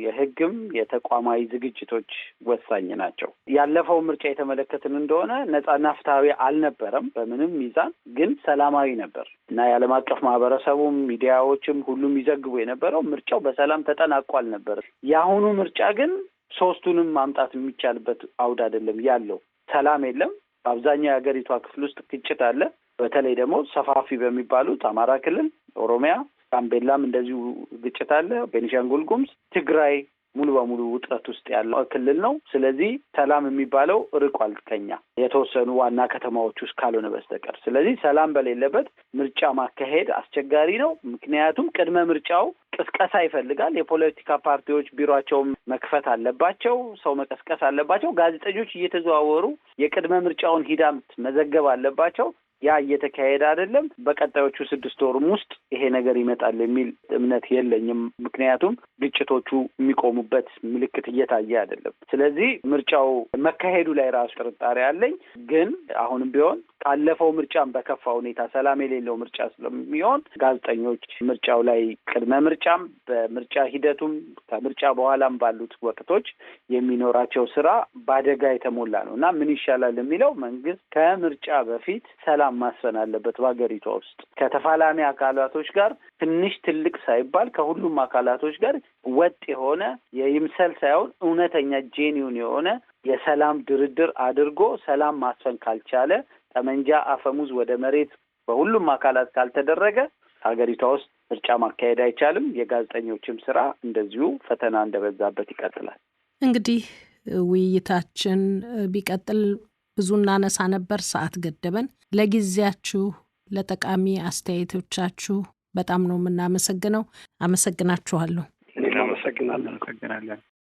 የህግም የተቋማዊ ዝግጅቶች ወሳኝ ናቸው። ያለፈው ምርጫ የተመለከትን እንደሆነ ነጻና ፍትሐዊ አልነበረም በምንም ሚዛን፣ ግን ሰላማዊ ነበር እና የዓለም አቀፍ ማህበረሰቡም ሚዲያዎችም ሁሉም ይዘግቡ የነበረው ምርጫው በሰላም ተጠናቋል ነበር። የአሁኑ ምርጫ ግን ሶስቱንም ማምጣት የሚቻልበት አውድ አይደለም ያለው። ሰላም የለም። በአብዛኛው የሀገሪቷ ክፍል ውስጥ ግጭት አለ። በተለይ ደግሞ ሰፋፊ በሚባሉት አማራ ክልል፣ ኦሮሚያ፣ ጋምቤላም እንደዚሁ ግጭት አለ። ቤኒሻንጉል ጉሙዝ፣ ትግራይ ሙሉ በሙሉ ውጥረት ውስጥ ያለው ክልል ነው። ስለዚህ ሰላም የሚባለው ርቋል ከኛ የተወሰኑ ዋና ከተማዎች ውስጥ ካልሆነ በስተቀር። ስለዚህ ሰላም በሌለበት ምርጫ ማካሄድ አስቸጋሪ ነው። ምክንያቱም ቅድመ ምርጫው ቅስቀሳ ይፈልጋል። የፖለቲካ ፓርቲዎች ቢሮአቸውን መክፈት አለባቸው፣ ሰው መቀስቀስ አለባቸው። ጋዜጠኞች እየተዘዋወሩ የቅድመ ምርጫውን ሂደት መዘገብ አለባቸው። ያ እየተካሄደ አይደለም። በቀጣዮቹ 6 ወርም ውስጥ ይሄ ነገር ይመጣል የሚል እምነት የለኝም። ምክንያቱም ግጭቶቹ የሚቆሙበት ምልክት እየታየ አይደለም። ስለዚህ ምርጫው መካሄዱ ላይ ራሱ ጥርጣሬ አለኝ። ግን አሁንም ቢሆን ካለፈው ምርጫም በከፋ ሁኔታ ሰላም የሌለው ምርጫ ስለሚሆን ጋዜጠኞች ምርጫው ላይ ቅድመ ምርጫም በምርጫ ሂደቱም ከምርጫ በኋላም ባሉት ወቅቶች የሚኖራቸው ስራ በአደጋ የተሞላ ነው እና ምን ይሻላል የሚለው መንግስት ከምርጫ በፊት ሰላም ማስፈን አለበት በሀገሪቷ ውስጥ ከተፋላሚ አካላቶች ጋር ትንሽ ትልቅ ሳይባል ከሁሉም አካላቶች ጋር ወጥ የሆነ የይምሰል ሳይሆን እውነተኛ ጄኒውን የሆነ የሰላም ድርድር አድርጎ ሰላም ማስፈን ካልቻለ ጠመንጃ አፈሙዝ ወደ መሬት በሁሉም አካላት ካልተደረገ ሀገሪቷ ውስጥ ምርጫ ማካሄድ አይቻልም። የጋዜጠኞችም ስራ እንደዚሁ ፈተና እንደበዛበት ይቀጥላል። እንግዲህ ውይይታችን ቢቀጥል ብዙ እናነሳ ነበር፣ ሰዓት ገደበን። ለጊዜያችሁ ለጠቃሚ አስተያየቶቻችሁ በጣም ነው የምናመሰግነው። አመሰግናችኋለሁ። አመሰግናለን።